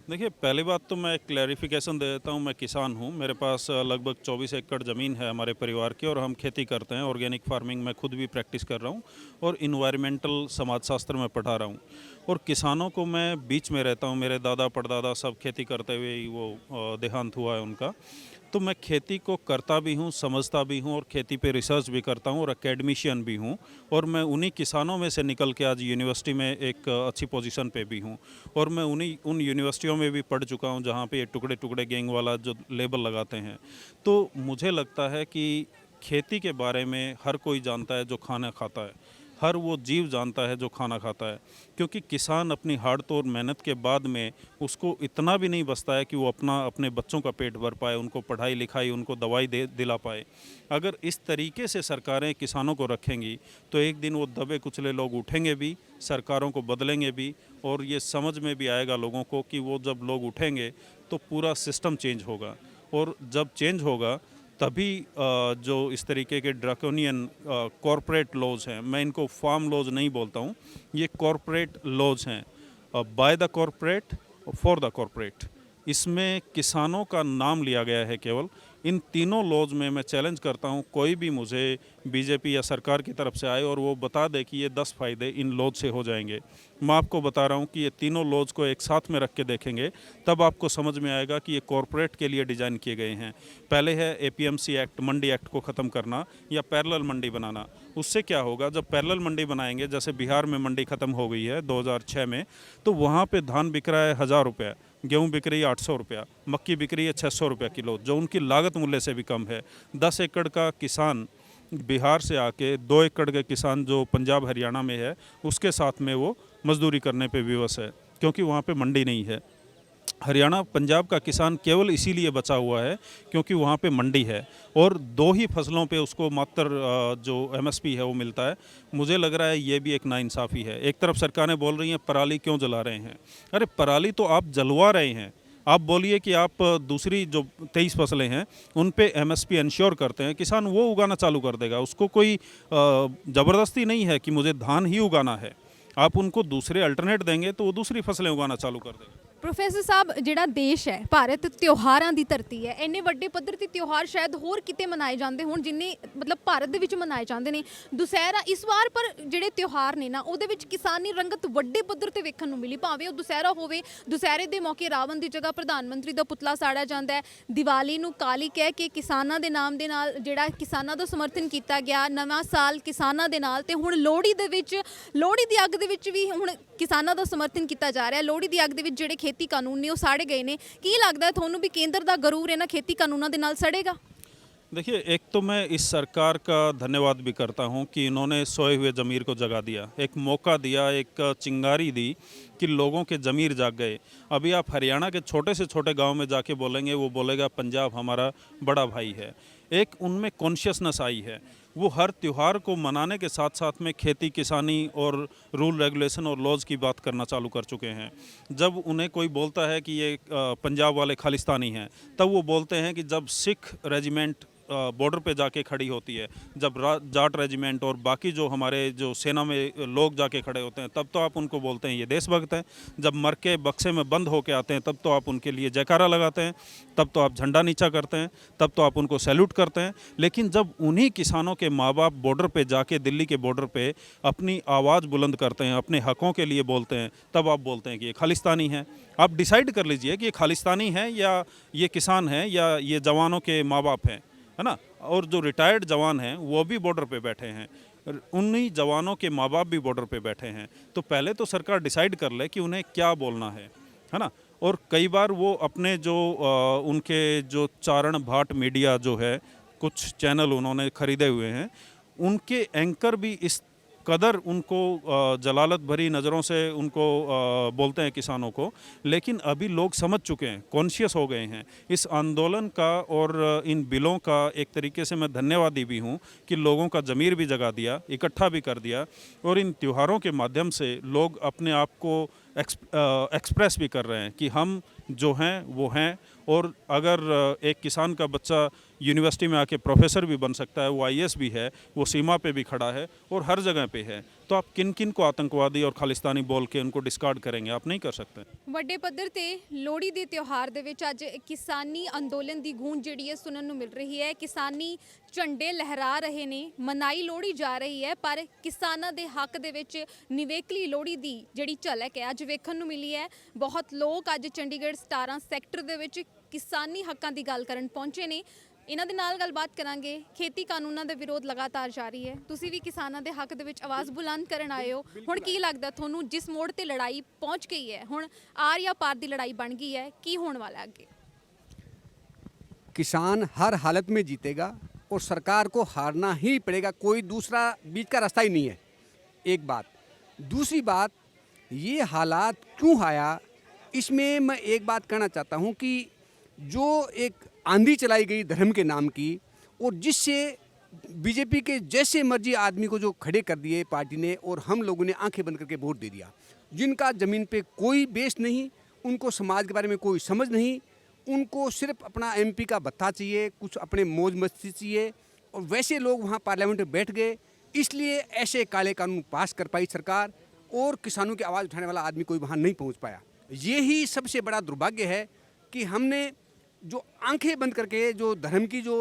देखिए, पहली बात तो मैं क्लैरिफिकेशन दे देता हूँ। मैं किसान हूँ, मेरे पास लगभग 24 एकड़ ज़मीन है हमारे परिवार की, और हम खेती करते हैं। ऑर्गेनिक फार्मिंग मैं खुद भी प्रैक्टिस कर रहा हूँ, और इन्वायरमेंटल समाजशास्त्र में पढ़ा रहा हूँ। और किसानों को मैं बीच में रहता हूँ। मेरे दादा परदादा सब खेती करते हुए ही वो देहांत हुआ है उनका। तो मैं खेती को करता भी हूँ, समझता भी हूँ, और खेती पे रिसर्च भी करता हूँ, और एकेडमिशियन भी हूँ। और मैं उन्हीं किसानों में से निकल के आज यूनिवर्सिटी में एक अच्छी पोजीशन पे भी हूँ। और मैं उन यूनिवर्सिटियों में भी पढ़ चुका हूँ जहाँ पे ये टुकड़े गैंग वाला जो लेबल लगाते हैं। तो मुझे लगता है कि खेती के बारे में हर कोई जानता है जो खाना खाता है, हर वो जीव जानता है जो खाना खाता है। क्योंकि किसान अपनी हार्ड तोड़ मेहनत के बाद में उसको इतना भी नहीं बचता है कि वो अपने बच्चों का पेट भर पाए, उनको पढ़ाई लिखाई, उनको दवाई दिला पाए। अगर इस तरीके से सरकारें किसानों को रखेंगी तो एक दिन वो दबे कुचले लोग उठेंगे भी, सरकारों को बदलेंगे भी, और ये समझ में भी आएगा लोगों को कि वो जब लोग उठेंगे तो पूरा सिस्टम चेंज होगा। और जब चेंज होगा तभी जो इस तरीके के ड्रैकोनियन कॉरपोरेट लॉज हैं, मैं इनको फार्म लॉज नहीं बोलता हूँ, ये कॉरपोरेट लॉज हैं, by the corporate for the corporate. इसमें किसानों का नाम लिया गया है केवल। इन तीनों लॉज में मैं चैलेंज करता हूं, कोई भी मुझे बीजेपी या सरकार की तरफ से आए और वो बता दे कि ये 10 फ़ायदे इन लॉज से हो जाएंगे। मैं आपको बता रहा हूं कि ये तीनों लॉज को एक साथ में रख के देखेंगे, तब आपको समझ में आएगा कि ये कॉरपोरेट के लिए डिज़ाइन किए गए हैं। पहले है एपीएमसी एक्ट, मंडी एक्ट को ख़त्म करना या पैरेलल मंडी बनाना। उससे क्या होगा, जब पैरेलल मंडी बनाएंगे, जैसे बिहार में मंडी ख़त्म हो गई है 2006 में, तो वहाँ पे धान बिक रहा है 1000 रुपये, गेहूँ बिक रही है 800 रुपया, मक्की बिक रही है 600 रुपये किलो, जो उनकी लागत मूल्य से भी कम है। 10 एकड़ का किसान बिहार से आके 2 एकड़ के किसान जो पंजाब हरियाणा में है, उसके साथ में वो मजदूरी करने पे विवश है, क्योंकि वहाँ पे मंडी नहीं है। हरियाणा पंजाब का किसान केवल इसीलिए बचा हुआ है क्योंकि वहाँ पे मंडी है और 2 ही फसलों पे उसको मात्र जो एमएसपी है वो मिलता है। मुझे लग रहा है ये भी एक नाइंसाफ़ी है। एक तरफ सरकारें बोल रही हैं पराली क्यों जला रहे हैं, अरे पराली तो आप जलवा रहे हैं। आप बोलिए कि आप दूसरी जो 23 फसलें हैं उन पे एमएसपी इंश्योर करते हैं, किसान वो उगाना चालू कर देगा। उसको कोई ज़बरदस्ती नहीं है कि मुझे धान ही उगाना है। आप उनको दूसरे अल्टरनेट देंगे तो वो दूसरी फसलें उगाना चालू कर देगा। ਪ੍ਰੋਫੈਸਰ ਸਾਹਿਬ, ਜਿਹੜਾ ਦੇਸ਼ ਹੈ ਭਾਰਤ ਤਿਉਹਾਰਾਂ ਦੀ ਧਰਤੀ ਹੈ, ਇੰਨੇ ਵੱਡੇ ਪੱਧਰ ਤੇ ਤਿਉਹਾਰ ਸ਼ਾਇਦ ਹੋਰ ਕਿਤੇ ਮਨਾਏ ਜਾਂਦੇ ਹੋਣ ਜਿੰਨੇ ਮਤਲਬ ਭਾਰਤ ਦੇ ਵਿੱਚ ਮਨਾਏ ਜਾਂਦੇ ਨੇ। ਦੁਸਹਿਰਾ ਇਸ ਵਾਰ ਪਰ ਜਿਹੜੇ ਤਿਉਹਾਰ ਨੇ ਨਾ ਉਹਦੇ ਵਿੱਚ ਕਿਸਾਨੀ ਰੰਗਤ ਵੱਡੇ ਪੱਧਰ ਤੇ ਵੇਖਣ ਨੂੰ ਮਿਲੀ। ਭਾਵੇਂ ਉਹ ਦੁਸਹਿਰਾ ਹੋਵੇ, ਦੁਸਹਿਰੇ ਦੇ ਮੌਕੇ ਰਾਵਣ ਦੀ ਜਗ੍ਹਾ ਪ੍ਰਧਾਨ ਮੰਤਰੀ ਦਾ ਪੁਤਲਾ ਸਾੜਿਆ ਜਾਂਦਾ ਹੈ। ਦੀਵਾਲੀ ਨੂੰ ਕਾਲੀ ਕਹਿ ਕੇ ਕਿਸਾਨਾਂ ਦੇ ਨਾਮ ਦੇ ਨਾਲ ਜਿਹੜਾ ਕਿਸਾਨਾਂ ਦਾ ਸਮਰਥਨ ਕੀਤਾ ਗਿਆ, ਨਵਾਂ ਸਾਲ ਕਿਸਾਨਾਂ ਦੇ ਨਾਲ, ਤੇ ਹੁਣ ਲੋਹੜੀ ਦੇ ਵਿੱਚ ਲੋਹੜੀ ਦੀ ਅੱਗ ਦੇ ਵਿੱਚ ਵੀ ਹੁਣ ਕਿਸਾਨਾਂ ਦਾ ਸਮਰਥਨ ਕੀਤਾ ਜਾ ਰਿਹਾ। ਲੋਹੜੀ ਦੀ ਅੱਗ ਦੇ ਵਿੱਚ ਜਿਹੜੇ खेती कानून ने वो साड़े गए ने, की लगता है थानू भी केंद्र दा गरूर है ना खेती कानूनों दे नाल सड़ेगा? देखिए, एक तो मैं इस सरकार का धन्यवाद भी करता हूं कि इन्होंने सोए हुए ज़मीर को जगा दिया, एक मौका दिया, एक चिंगारी दी कि लोगों के ज़मीर जाग गए। अभी आप हरियाणा के छोटे से छोटे गांव में जाके बोलेंगे, वो बोलेगा पंजाब हमारा बड़ा भाई है। एक उनमें कॉन्शियसनेस आई है। वो हर त्यौहार को मनाने के साथ साथ में खेती किसानी और रूल रेगुलेशन और लॉज की बात करना चालू कर चुके हैं। जब उन्हें कोई बोलता है कि ये पंजाब वाले खालिस्तानी हैं, तब वो बोलते हैं कि जब सिख रेजिमेंट बॉर्डर पे जाके खड़ी होती है, जब जाट रेजिमेंट और बाकी जो हमारे जो सेना में लोग जाके खड़े होते हैं, तब तो आप उनको बोलते हैं ये देशभक्त हैं। जब मर के बक्से में बंद होके आते हैं, तब तो आप उनके लिए जयकारा लगाते हैं, तब तो आप झंडा नीचा करते हैं, तब तो आप उनको सैल्यूट करते हैं। लेकिन जब उन्हीं किसानों के माँ बाप बॉर्डर पे जाके, दिल्ली के बॉर्डर पे अपनी आवाज़ बुलंद करते हैं, अपने हकों के लिए बोलते हैं, तब आप बोलते हैं कि ये खालिस्तानी है। आप डिसाइड कर लीजिए कि ये खालिस्तानी है या ये किसान है या ये जवानों के माँ बाप हैं, है ना। और जो रिटायर्ड जवान हैं वो भी बॉर्डर पे बैठे हैं, उन्हीं जवानों के माँ बाप भी बॉर्डर पे बैठे हैं। तो पहले तो सरकार डिसाइड कर ले कि उन्हें क्या बोलना है ना। और कई बार वो अपने जो उनके जो चारण भाट मीडिया जो है, कुछ चैनल उन्होंने खरीदे हुए हैं, उनके एंकर भी इस कदर उनको जलालत भरी नज़रों से उनको बोलते हैं किसानों को। लेकिन अभी लोग समझ चुके हैं, कॉन्शियस हो गए हैं। इस आंदोलन का और इन बिलों का एक तरीके से मैं धन्यवादी भी हूँ कि लोगों का ज़मीर भी जगा दिया, इकट्ठा भी कर दिया, और इन त्योहारों के माध्यम से लोग अपने आप को एक्सप्रेस भी कर रहे हैं कि हम जो हैं वो हैं। और अगर एक किसान का बच्चा यूनिवर्सिटी में आके प्रोफेसर भी बन सकता है, वो आईएएस भी है, वो सीमा पे भी खड़ा है और हर जगह पे है, तो आप किन किन को आतंकवादी और खालिस्तानी बोल के उनको डिस्कार्ड करेंगे? आप नहीं कर सकते। ਵੱਡੇ ਪੱਧਰ ਤੇ ਲੋਹੜੀ ਦੇ ਤਿਉਹਾਰ ਦੇ ਵਿੱਚ ਅੱਜ ਕਿਸਾਨੀ ਅੰਦੋਲਨ ਦੀ ਗੂੰਜ ਜਿਹੜੀ ਹੈ ਸੁਣਨ ਨੂੰ ਮਿਲ ਰਹੀ ਹੈ। ਕਿਸਾਨੀ ਝੰਡੇ ਲਹਿਰਾ ਰਹੇ ਨੇ, ਮਨਾਈ ਲੋਹੜੀ ਜਾ ਰਹੀ ਹੈ, ਪਰ ਕਿਸਾਨਾਂ ਦੇ ਹੱਕ ਦੇ ਵਿੱਚ ਨਿਵੇਕਲੀ ਲੋਹੜੀ ਦੀ ਜਿਹੜੀ ਝਲਕ ਹੈ ਅੱਜ ਵੇਖਣ ਨੂੰ ਮਿਲੀ ਹੈ। ਬਹੁਤ ਲੋਕ ਅੱਜ ਚੰਡੀਗੜ੍ਹ 17 ਸੈਕਟਰ ਦੇ ਵਿੱਚ ਕਿਸਾਨੀ ਹੱਕਾਂ ਦੀ ਗੱਲ ਕਰਨ ਪਹੁੰਚੇ ਨੇ। ਇਹਨਾਂ ਦੇ ਨਾਲ ਗੱਲਬਾਤ ਕਰਾਂਗੇ। ਖੇਤੀ ਕਾਨੂੰਨਾਂ ਦਾ ਵਿਰੋਧ ਲਗਾਤਾਰ ਜਾਰੀ ਹੈ, ਤੁਸੀਂ ਵੀ ਕਿਸਾਨਾਂ ਦੇ ਹੱਕ ਦੇ ਵਿੱਚ ਆਵਾਜ਼ ਬੁਲੰਦ ਕਰਨ ਆਏ ਹੋ। ਹੁਣ ਕੀ ਲੱਗਦਾ ਤੁਹਾਨੂੰ, ਜਿਸ ਮੋੜ ਤੇ ਲੜਾਈ ਪਹੁੰਚ ਗਈ ਹੈ, ਹੁਣ ਆਰ ਜਾਂ ਪਾਰ ਦੀ ਲੜਾਈ ਬਣ ਗਈ ਹੈ, ਕੀ ਹੋਣ ਵਾਲਾ ਅੱਗੇ? किसान हर हालत में जीतेगा और सरकार को हारना ही पड़ेगा, कोई दूसरा बीच का रास्ता ही नहीं है। एक बात। दूसरी बात, ये हालात क्यों आया, इसमें मैं एक बात कहना चाहता हूँ कि जो एक आंधी चलाई गई धर्म के नाम की, और जिससे बीजेपी के जैसे मर्जी आदमी को जो खड़े कर दिए पार्टी ने, और हम लोगों ने आंखें बंद करके वोट दे दिया, जिनका ज़मीन पे कोई बेस नहीं, उनको समाज के बारे में कोई समझ नहीं, उनको सिर्फ अपना एमपी का भत्ता चाहिए, कुछ अपने मौज मस्ती चाहिए, और वैसे लोग वहाँ पार्लियामेंट में बैठ गए। इसलिए ऐसे काले कानून पास कर पाई सरकार, और किसानों की आवाज़ उठाने वाला आदमी कोई वहाँ नहीं पहुँच पाया। ये ही सबसे बड़ा दुर्भाग्य है कि हमने जो आंखें बंद करके जो धर्म की जो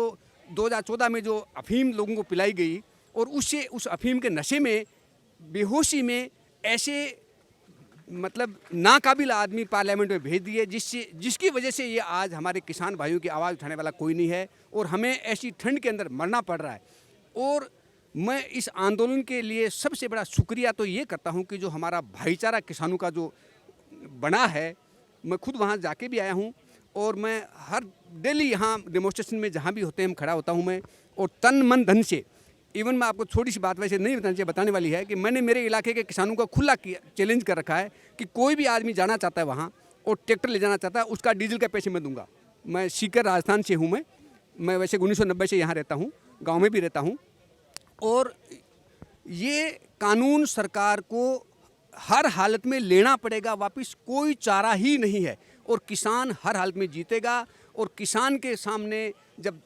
2014 में जो अफीम लोगों को पिलाई गई और उससे उस अफीम के नशे में बेहोशी में ऐसे मतलब नाकाबिल आदमी पार्लियामेंट में भेज दिए जिसकी वजह से ये आज हमारे किसान भाइयों की आवाज़ उठाने वाला कोई नहीं है और हमें ऐसी ठंड के अंदर मरना पड़ रहा है। और मैं इस आंदोलन के लिए सबसे बड़ा शुक्रिया तो ये करता हूँ कि जो हमारा भाईचारा किसानों का जो बना है, मैं खुद वहाँ जाके भी आया हूँ और मैं हर डेली यहाँ डेमोस्ट्रेशन में जहाँ भी होते हैं हम खड़ा होता हूँ मैं, और तन मन धन से। इवन मैं आपको छोटी सी बात वैसे नहीं बतानी चाहिए, बताने वाली है कि मैंने मेरे इलाके के किसानों को खुला चैलेंज कर रखा है कि कोई भी आदमी जाना चाहता है वहाँ और ट्रैक्टर ले जाना चाहता है, उसका डीजल का पैसे मैं दूंगा। मैं सीकर राजस्थान से हूँ, मैं वैसे 1990 से यहाँ रहता हूँ, गाँव में भी रहता हूँ। और ये कानून सरकार को हर हालत में लेना पड़ेगा वापस, कोई चारा ही नहीं है। और किसान हर हालत में जीतेगा। और किसान के सामने जब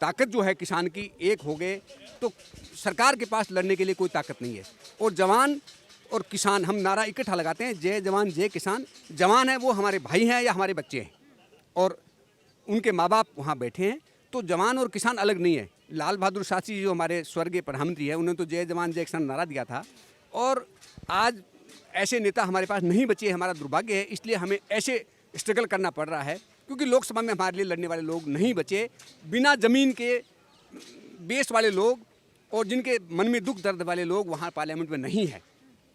ताकत जो है किसान की एक हो गए तो सरकार के पास लड़ने के लिए कोई ताकत नहीं है। और जवान और किसान हम नारा इकट्ठा लगाते हैं, जय जवान जय किसान। जवान है वो हमारे भाई हैं या हमारे बच्चे हैं और उनके माँ बाप वहाँ बैठे हैं, तो जवान और किसान अलग नहीं है। लाल बहादुर शास्त्री जो हमारे स्वर्गीय प्रधानमंत्री है, उन्होंने तो जय जवान जय किसान नारा दिया था। और आज ऐसे नेता हमारे पास नहीं बचे, हमारा दुर्भाग्य है। इसलिए हमें ऐसे स्ट्रगल करना पड़ रहा है क्योंकि लोकसभा में हमारे लिए लड़ने वाले लोग नहीं बचे। बिना ज़मीन के बेस वाले लोग और जिनके मन में दुख दर्द वाले लोग वहाँ पार्लियामेंट में नहीं है।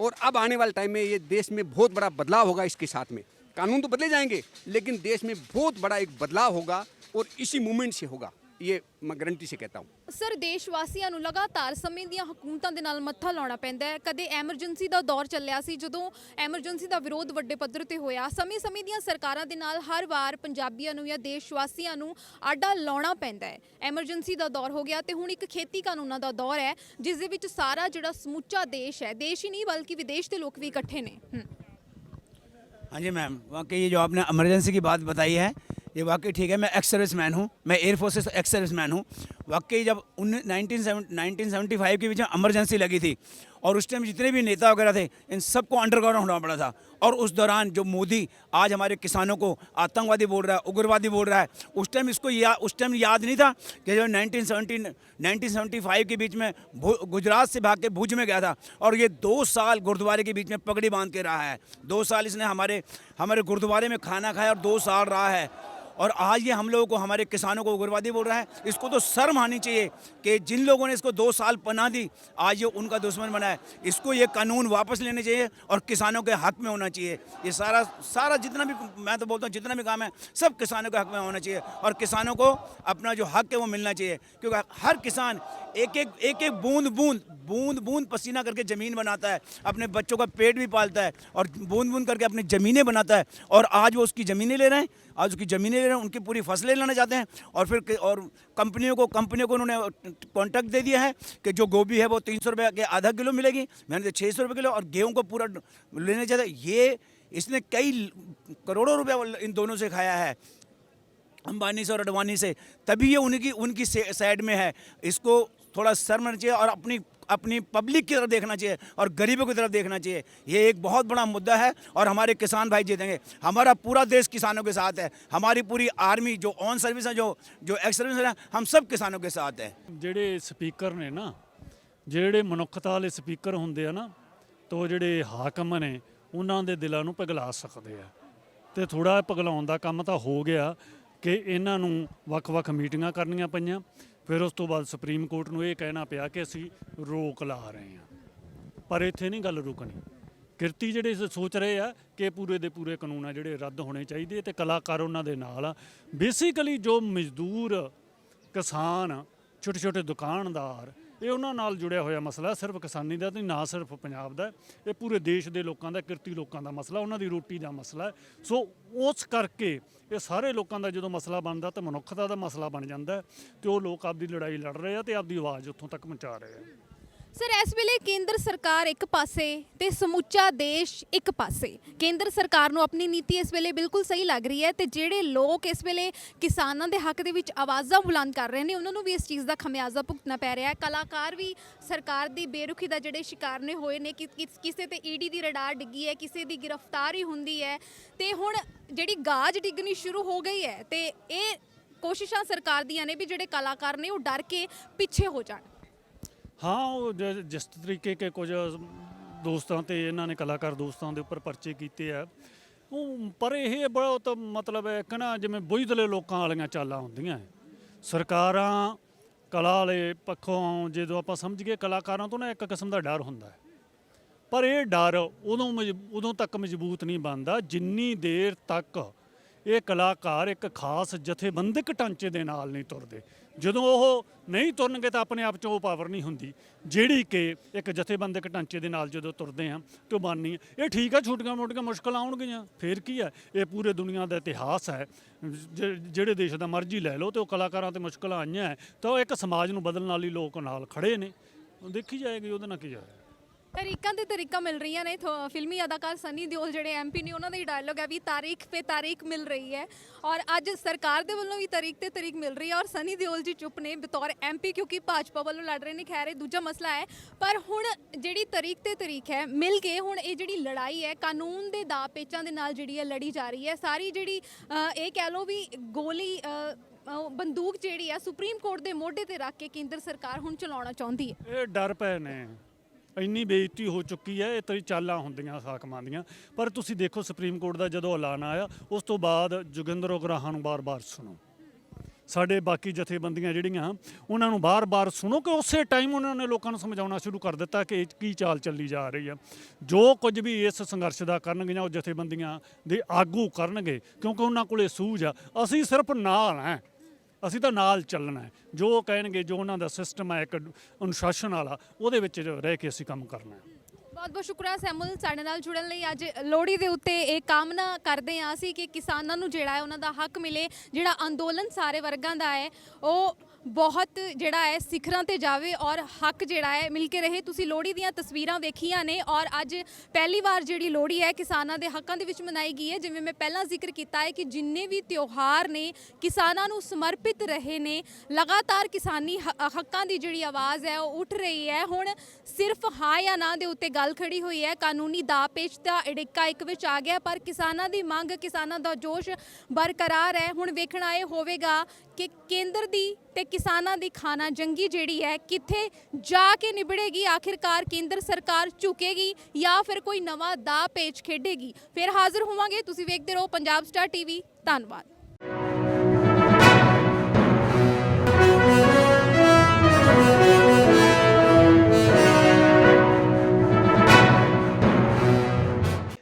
और अब आने वाले टाइम में ये देश में बहुत बड़ा बदलाव होगा। इसके साथ में कानून तो बदले जाएंगे लेकिन देश में बहुत बड़ा एक बदलाव होगा और इसी मूवमेंट से होगा, ये मैं गारंटी से कहता हूँ। ਸਰ ਦੇਸ਼ਵਾਸੀਆਂ ਨੂੰ ਲਗਾਤਾਰ ਸਮੇਂ ਦੀਆਂ ਹਕੂਮਤਾਂ ਦੇ ਨਾਲ ਮੱਥਾ ਲਾਉਣਾ ਪੈਂਦਾ ਹੈ। ਕਦੇ ਐਮਰਜੈਂਸੀ ਦਾ ਦੌਰ ਚੱਲਿਆ ਸੀ ਜਦੋਂ ਐਮਰਜੈਂਸੀ ਦਾ ਵਿਰੋਧ ਵੱਡੇ ਪੱਧਰ ਤੇ ਹੋਇਆ। ਸਮੇਂ ਦੀਆਂ ਸਰਕਾਰਾਂ ਦੇ ਨਾਲ ਹਰ ਵਾਰ ਪੰਜਾਬੀਆਂ ਨੂੰ ਜਾਂ ਦੇਸ਼ਵਾਸੀਆਂ ਨੂੰ ਆਡਾ ਲਾਉਣਾ ਪੈਂਦਾ ਹੈ। ਐਮਰਜੈਂਸੀ ਦਾ ਦੌਰ ਹੋ ਗਿਆ ਤੇ ਹੁਣ ਇੱਕ ਖੇਤੀ ਕਾਨੂੰਨਾਂ ਦਾ ਦੌਰ ਹੈ ਜਿਸ ਦੇ ਵਿੱਚ ਸਾਰਾ ਜਿਹੜਾ ਸਮੁੱਚਾ ਦੇਸ਼ ਹੈ, ਦੇਸ਼ ਹੀ ਨਹੀਂ ਬਲਕਿ ਵਿदेश ਦੇ ਲੋਕ ਵੀ इकट्ठे ने। हाँ जी मैम, वाकई ये जो आपने इमरजेंसी की बात बताई है ये वाकई ठीक है। मैं एक्स सर्विसमैन हूँ, मैं एयरफोर्स से एक्स सर्विसमैन हूँ। वाकई जब 1975 के बीच में इमरजेंसी लगी थी और उस टाइम जितने भी नेता वगैरह थे इन सबको अंडरग्राउंड होना पड़ा था। और उस दौरान जो मोदी आज हमारे किसानों को आतंकवादी बोल रहा है, उग्रवादी बोल रहा है, उस टाइम उस टाइम याद नहीं था कि जो 1975 के बीच में गुजरात से भाग के भुज में गया था और ये 2 साल गुरुद्वारे के बीच में पगड़ी बांध के रहा है। 2 साल इसने हमारे गुरुद्वारे में खाना खाया और 2 साल रहा है। और आज ये हम लोगों को, हमारे किसानों को उग्रवादी बोल रहा है। इसको तो शर्म आनी चाहिए कि जिन लोगों ने इसको 2 साल पनाह दी आज ये उनका दुश्मन बना है। इसको ये कानून वापस लेने चाहिए और किसानों के हक में होना चाहिए। ये सारा जितना भी, मैं तो बोलता हूँ जितना भी काम है सब किसानों के हक में होना चाहिए और किसानों को अपना जो हक है वो मिलना चाहिए। क्योंकि हर किसान एक बूंद पसीना करके ज़मीन बनाता है, अपने बच्चों का पेट भी पालता है और बूंद करके अपनी ज़मीनें बनाता है। और आज वो उसकी ज़मीनें ले रहे हैं, आज उसकी ज़मीनें ले रहे हैं, उनकी पूरी फसलें लेना चाहते हैं। और फिर और कंपनियों को उन्होंने कॉन्ट्रैक्ट दे दिया है कि जो गोभी है वो 300 रुपये के आधा किलो मिलेगी, मैंने तो 600 रुपये किलो, और गेहूँ को पूरा लेने चाहते हैं। ये इसने कई करोड़ों रुपया इन दोनों से खाया है, अंबानी से और अडवाणी से, तभी ये उनकी साइड में है। इसको थोड़ा शर्म आना चाहिए और अपनी पब्लिक की तरफ देखना चाहिए और गरीबों की तरफ देखना चाहिए। ये एक बहुत बड़ा मुद्दा है और हमारे किसान भाई जीतेंगे। हमारा पूरा देश किसानों के साथ है, हमारी पूरी आर्मी जो ऑन सर्विस है, जो एक्स सर्विस है, हम सब किसानों के साथ है। ਜਿਹੜੇ ਸਪੀਕਰ ਨੇ ਨਾ, ਜਿਹੜੇ ਮਨੁੱਖਤਾ ਵਾਲੇ ਸਪੀਕਰ ਹੁੰਦੇ ਆ ਨਾ, ਤੋ ਜਿਹੜੇ ਹਾਕਮ ਨੇ ਉਹਨਾਂ ਦੇ ਦਿਲਾਂ ਨੂੰ ਪਿਘਲਾ ਸਕਦੇ ਆ। ਤੇ ਥੋੜਾ ਪਿਘਲਾਉਣ ਦਾ ਕੰਮ ਤਾਂ ਹੋ ਗਿਆ ਕਿ ਇਹਨਾਂ ਨੂੰ ਵੱਖ-ਵੱਖ ਮੀਟਿੰਗਾਂ ਕਰਨੀਆਂ ਪਈਆਂ। ਫਿਰ ਉਸ ਤੋਂ ਬਾਅਦ ਸੁਪਰੀਮ ਕੋਰਟ ਨੂੰ ਇਹ ਕਹਿਣਾ ਪਿਆ ਕਿ ਅਸੀਂ ਰੋਕ ਲਾ ਰਹੇ ਹਾਂ। ਪਰ ਇੱਥੇ ਨਹੀਂ ਗੱਲ ਰੁਕਣੀ। ਕਿਰਤੀ ਜਿਹੜੇ ਸੋਚ ਰਹੇ ਆ ਕਿ ਪੂਰੇ ਦੇ ਪੂਰੇ ਕਾਨੂੰਨ ਆ ਜਿਹੜੇ ਰੱਦ ਹੋਣੇ ਚਾਹੀਦੇ ਤੇ ਕਲਾਕਾਰ ਉਹਨਾਂ ਦੇ ਨਾਲ ਆ। ਬੇਸਿਕਲੀ ਜੋ ਮਜ਼ਦੂਰ, ਕਿਸਾਨ, ਛੋਟੇ ਦੁਕਾਨਦਾਰ, ਇਹ ਉਹਨਾਂ ਨਾਲ ਜੁੜਿਆ ਹੋਇਆ ਮਸਲਾ ਸਿਰਫ ਕਿਸਾਨੀ ਦਾ ਨਹੀਂ, ਨਾ ਸਿਰਫ ਪੰਜਾਬ ਦਾ, ਇਹ ਪੂਰੇ ਦੇਸ਼ ਦੇ ਲੋਕਾਂ ਦਾ, ਕਿਰਤੀ ਲੋਕਾਂ ਦਾ ਮਸਲਾ, ਉਹਨਾਂ ਦੀ ਰੋਟੀ ਦਾ ਮਸਲਾ। ਸੋ ਉਸ ਕਰਕੇ ਇਹ ਸਾਰੇ ਲੋਕਾਂ ਦਾ ਜਦੋਂ ਮਸਲਾ ਬਣਦਾ ਤਾਂ ਮਨੁੱਖਤਾ ਦਾ ਮਸਲਾ ਬਣ ਜਾਂਦਾ ਤੇ ਉਹ ਲੋਕ ਆਪਦੀ ਲੜਾਈ ਲੜ ਰਹੇ ਆ ਤੇ ਆਪਦੀ ਆਵਾਜ਼ ਉੱਥੋਂ ਤੱਕ ਪਹੁੰਚਾ ਰਹੇ ਆ। ਸਰ ਇਸ ਵੇਲੇ ਕੇਂਦਰ ਸਰਕਾਰ ਇੱਕ ਪਾਸੇ ਤੇ ਸਮੁੱਚਾ ਦੇਸ਼ ਇੱਕ ਪਾਸੇ, ਕੇਂਦਰ ਸਰਕਾਰ ਨੂੰ ਆਪਣੀ ਨੀਤੀ ਇਸ ਵੇਲੇ ਬਿਲਕੁਲ ਸਹੀ ਲੱਗ ਰਹੀ ਹੈ ਤੇ ਜਿਹੜੇ ਲੋਕ ਇਸ ਵੇਲੇ ਕਿਸਾਨਾਂ ਦੇ ਹੱਕ ਦੇ ਵਿੱਚ ਆਵਾਜ਼ਾਂ ਬੁਲੰਦ ਕਰ ਰਹੇ ਨੇ ਉਹਨਾਂ ਨੂੰ ਵੀ ਇਸ ਚੀਜ਼ ਦਾ ਖਮਿਆਜ਼ਾ ਭੁਗਤਣਾ ਪੈ ਰਿਹਾ ਹੈ। ਕਲਾਕਾਰ ਵੀ ਸਰਕਾਰ ਦੀ ਬੇਰੁਖੀ ਦਾ ਜਿਹੜੇ ਸ਼ਿਕਾਰ ਨੇ ਹੋਏ ਨੇ ਕਿ ਕਿਸੇ ਤੇ ਈਡੀ ਦੀ ਰਡਾਰ ਡਿੱਗੀ ਹੈ, ਕਿਸੇ ਦੀ ਗ੍ਰਿਫਤਾਰੀ ਹੁੰਦੀ ਹੈ ਤੇ ਹੁਣ ਜਿਹੜੀ ਗਾਜ ਡਿੱਗਣੀ ਸ਼ੁਰੂ ਹੋ ਗਈ ਹੈ ਤੇ ਇਹ ਕੋਸ਼ਿਸ਼ਾਂ ਸਰਕਾਰ ਦੀਆਂ ਨੇ ਵੀ ਜਿਹੜੇ ਕਲਾਕਾਰ ਨੇ ਉਹ ਡਰ ਕੇ ਪਿੱਛੇ ਹੋ ਜਾਣ। ਹਾਂ, ਉਹ ਜਿਸ ਤਰੀਕੇ ਕੇ ਕੁਝ ਦੋਸਤਾਂ ਤੇ ਇਹਨਾਂ ਨੇ ਕਲਾਕਾਰ ਦੋਸਤਾਂ ਦੇ ਉੱਪਰ ਪਰਚੇ ਕੀਤੇ ਆ, ਉਹ ਪਰ ਇਹ ਬਹੁਤ ਮਤਲਬ ਹੈ ਕਿ ਨਾ ਜਿਵੇਂ ਬੁਝਦਲੇ ਲੋਕਾਂ ਵਾਲੀਆਂ ਚਾਲਾਂ ਹੁੰਦੀਆਂ। ਸਰਕਾਰਾਂ ਕਲਾ ਵਾਲੇ ਪੱਖੋਂ ਜਦੋਂ ਆਪਾਂ ਸਮਝ ਗਏ, ਕਲਾਕਾਰਾਂ ਤੋਂ ਨਾ ਇੱਕ ਕਿਸਮ ਦਾ ਡਰ ਹੁੰਦਾ ਹੈ, ਪਰ ਇਹ ਡਰ ਉਦੋਂ ਤੱਕ ਮਜ਼ਬੂਤ ਨਹੀਂ ਬਣਦਾ ਜਿੰਨੀ ਦੇਰ ਤੱਕ ਇਹ ਕਲਾਕਾਰ ਇੱਕ ਖਾਸ ਜਥੇਬੰਦਕ ਢਾਂਚੇ ਦੇ ਨਾਲ ਨਹੀਂ ਤੁਰਦੇ। ਜਦੋਂ ਉਹ ਨਹੀਂ ਤੁਰਨਗੇ ਤਾਂ ਆਪਣੇ ਆਪ 'ਚ ਉਹ ਪਾਵਰ ਨਹੀਂ ਹੁੰਦੀ ਜਿਹੜੀ ਕਿ ਇੱਕ ਜਥੇਬੰਦਕ ਢਾਂਚੇ ਦੇ ਨਾਲ ਜਦੋਂ ਤੁਰਦੇ ਹਾਂ ਤੇ ਉਹ ਬਣਨੀ ਹੈ। ਇਹ ਠੀਕ ਹੈ, ਛੋਟੀਆਂ ਮੋਟੀਆਂ ਮੁਸ਼ਕਲਾਂ ਆਉਣਗੀਆਂ, ਫਿਰ ਕੀ ਹੈ, ਇਹ ਪੂਰੇ ਦੁਨੀਆ ਦਾ ਇਤਿਹਾਸ ਹੈ। ਜਿਹੜੇ ਦੇਸ਼ ਦਾ ਮਰਜ਼ੀ ਲੈ ਲਓ ਤੇ ਉਹ ਕਲਾਕਾਰਾਂ ਤੇ ਮੁਸ਼ਕਲਾਂ ਆਈਆਂ ਤਾਂ ਉਹ ਇੱਕ ਸਮਾਜ ਨੂੰ ਬਦਲਣ ਵਾਲੀ ਲੋਕ ਨਾਲ ਖੜੇ ਨੇ। ਦੇਖੀ ਜਾਏਗੀ ਉਹਦੇ ਨਾਲ ਕੀ ਜਾਏ। ਤਰੀਕਾਂ ਤੇ ਤਰੀਕਾਂ ਮਿਲ ਰਹੀਆਂ ਨੇ। ਫਿਲਮੀ ਅਦਾਕਾਰ ਸਨੀ ਦਿਓਲ ਜਿਹੜੇ ਐਮਪੀ ਨੇ ਉਹਨਾਂ ਦਾ ਹੀ ਡਾਇਲੋਗ ਹੈ ਵੀ ਤਾਰੀਖ ਪੇ ਤਾਰੀਖ ਮਿਲ ਰਹੀ ਹੈ ਔਰ ਅੱਜ ਸਰਕਾਰ ਦੇ ਵੱਲੋਂ ਵੀ ਤਾਰੀਖ ਤੇ ਤਾਰੀਖ ਮਿਲ ਰਹੀ ਹੈ ਔਰ ਸਨੀ ਦਿਓਲ ਜੀ ਚੁੱਪ ਨੇ ਬਤੌਰ ਐਮਪੀ ਕਿਉਂਕਿ ਭਾਜਪਾ ਵੱਲੋਂ ਲੜ ਰਹੇ ਨੇ। ਖੈਰ ਇਹ ਦੂਜਾ ਮਸਲਾ ਹੈ, ਪਰ ਹੁਣ ਜਿਹੜੀ ਤਾਰੀਖ ਤੇ ਤਾਰੀਖ ਹੈ ਮਿਲ ਕੇ ਹੁਣ ਇਹ ਜਿਹੜੀ ਲੜਾਈ ਹੈ ਕਾਨੂੰਨ ਦੇ ਦਾਅ ਪੇਚਾਂ ਦੇ ਨਾਲ ਜਿਹੜੀ ਹੈ ਲੜੀ ਜਾ ਰਹੀ ਹੈ। ਸਾਰੀ ਜਿਹੜੀ ਇਹ ਕਹਿ ਲਓ ਵੀ ਗੋਲੀ ਬੰਦੂਕ ਜਿਹੜੀ ਹੈ ਸੁਪਰੀਮ ਕੋਰਟ ਦੇ ਮੋਢੇ ਤੇ ਰੱਖ ਕੇ ਕੇਂਦਰ ਸਰਕਾਰ ਹੁਣ ਚਲਾਉਣਾ ਚਾਹੁੰਦੀ ਹੈ। ਇਹ ਡਰ ਪਏ ਨੇ, ਇੰਨੀ ਬੇਇੱਜ਼ਤੀ ਹੋ ਚੁੱਕੀ ਹੈ, ਇਹ ਤਰੀ ਚਾਲਾਂ ਹੁੰਦੀਆਂ ਹਾਕਮਾਂ ਦੀਆਂ। ਪਰ ਤੁਸੀਂ ਦੇਖੋ ਸੁਪਰੀਮ ਕੋਰਟ ਦਾ ਜਦੋਂ ਐਲਾਨ ਆਇਆ ਉਸ ਤੋਂ ਬਾਅਦ ਜੋਗਿੰਦਰ ਉਗਰਾਹਾਂ ਨੂੰ ਬਾਰ-ਬਾਰ ਸੁਣੋ, ਸਾਡੇ ਬਾਕੀ ਜਥੇਬੰਦੀਆਂ ਜਿਹੜੀਆਂ ਉਹਨਾਂ ਨੂੰ ਬਾਰ-ਬਾਰ ਸੁਣੋ ਕਿ ਉਸੇ ਟਾਈਮ ਉਹਨਾਂ ਨੇ ਲੋਕਾਂ ਨੂੰ ਸਮਝਾਉਣਾ ਸ਼ੁਰੂ ਕਰ ਦਿੱਤਾ ਕਿ ਕੀ ਚਾਲ ਚੱਲੀ ਜਾ ਰਹੀ ਹੈ। ਜੋ ਕੁਝ ਵੀ ਇਸ ਸੰਘਰਸ਼ ਦਾ ਕਰਨਗੀਆਂ ਉਹ ਜਥੇਬੰਦੀਆਂ ਦੇ ਆਗੂ ਕਰਨਗੇ ਕਿਉਂਕਿ ਉਹਨਾਂ ਕੋਲੇ ਸੂਝ ਆ। ਅਸੀਂ ਸਿਰਫ ਨਾਲ ਹਾਂ, ਅਸੀਂ ਤਾਂ ਨਾਲ ਚੱਲਣਾ ਹੈ। ਜੋ ਕਹਿਣਗੇ, ਜੋ ਉਹਨਾਂ ਦਾ ਸਿਸਟਮ ਹੈ ਇੱਕ ਅਨੁਸ਼ਾਸਨ ਵਾਲਾ, ਉਹਦੇ ਵਿੱਚ ਰਹਿ ਕੇ ਅਸੀਂ ਕੰਮ ਕਰਨਾ ਹੈ। ਬਹੁਤ ਬਹੁਤ ਸ਼ੁਕਰੀਆ ਸੈਮੂਲ ਸਾਡੇ ਨਾਲ ਜੁੜਨ ਲਈ। ਅੱਜ ਲੋਹੜੀ ਦੇ ਉੱਤੇ ਇਹ ਕਾਮਨਾ ਕਰਦੇ ਹਾਂ ਅਸੀਂ ਕਿ ਕਿਸਾਨਾਂ ਨੂੰ ਜਿਹੜਾ ਹੈ ਉਹਨਾਂ ਦਾ ਹੱਕ ਮਿਲੇ, ਜਿਹੜਾ ਅੰਦੋਲਨ ਸਾਰੇ ਵਰਗਾਂ ਦਾ ਹੈ ਉਹ ਬਹੁਤ ਜਿਹੜਾ ਹੈ ਸਿਖਰਾਂ ਤੇ ਜਾਵੇ ਔਰ ਹੱਕ ਜਿਹੜਾ ਹੈ ਮਿਲ ਕੇ ਰਹੇ। ਤੁਸੀਂ ਲੋਹੜੀ ਦੀਆਂ ਤਸਵੀਰਾਂ ਵੇਖੀਆਂ ਨੇ ਔਰ ਅੱਜ ਪਹਿਲੀ ਵਾਰ ਜਿਹੜੀ ਲੋਹੜੀ ਹੈ ਕਿਸਾਨਾਂ ਦੇ ਹੱਕਾਂ ਦੇ ਵਿੱਚ ਮਨਾਈ ਗਈ ਹੈ। ਜਿਵੇਂ ਮੈਂ ਪਹਿਲਾਂ ਜ਼ਿਕਰ ਕੀਤਾ ਹੈ ਕਿ ਜਿੰਨੇ ਵੀ ਤਿਉਹਾਰ ਨੇ ਕਿਸਾਨਾਂ ਨੂੰ ਸਮਰਪਿਤ ਰਹੇ ਨੇ, ਲਗਾਤਾਰ ਕਿਸਾਨੀ ਹੱਕਾਂ ਦੀ ਜਿਹੜੀ ਆਵਾਜ਼ ਹੈ ਉਹ ਉੱਠ ਰਹੀ ਹੈ। ਹੁਣ ਸਿਰਫ ਹਾਂ ਜਾਂ ਨਾ ਦੇ ਉੱਤੇ ਗੱਲ ਖੜੀ ਹੋਈ ਹੈ, ਕਾਨੂੰਨੀ ਦਾਅ ਪੇਚ ਦਾ ਅੜਿੱਕਾ ਇੱਕ ਵਿੱਚ ਆ ਗਿਆ, ਪਰ ਕਿਸਾਨਾਂ ਦੀ ਮੰਗ, ਕਿਸਾਨਾਂ ਦਾ ਜੋਸ਼ ਬਰਕਰਾਰ ਹੈ। ਹੁਣ ਵੇਖਣਾ ਇਹ ਹੋਵੇਗਾ ਕਿ ਕੇਂਦਰ ਦੀ ਤੇ ਕਿਸਾਨਾਂ ਦੀ ਖਾਨਾ ਜੰਗੀ ਜਿਹੜੀ ਹੈ ਕਿੱਥੇ ਜਾ ਕੇ ਨਿਬੜੇਗੀ। ਆਖਿਰਕਾਰ ਕੇਂਦਰ ਸਰਕਾਰ ਝੁਕੇਗੀ ਜਾਂ ਫਿਰ ਕੋਈ ਨਵਾਂ ਦਾਅ ਪੇਚ ਖੇਡੇਗੀ। ਫਿਰ ਹਾਜ਼ਰ ਹੋਵਾਂਗੇ। ਤੁਸੀਂ ਵੇਖਦੇ ਰਹੋ ਪੰਜਾਬ ਸਟਾਰ ਟੀਵੀ। ਧੰਨਵਾਦ।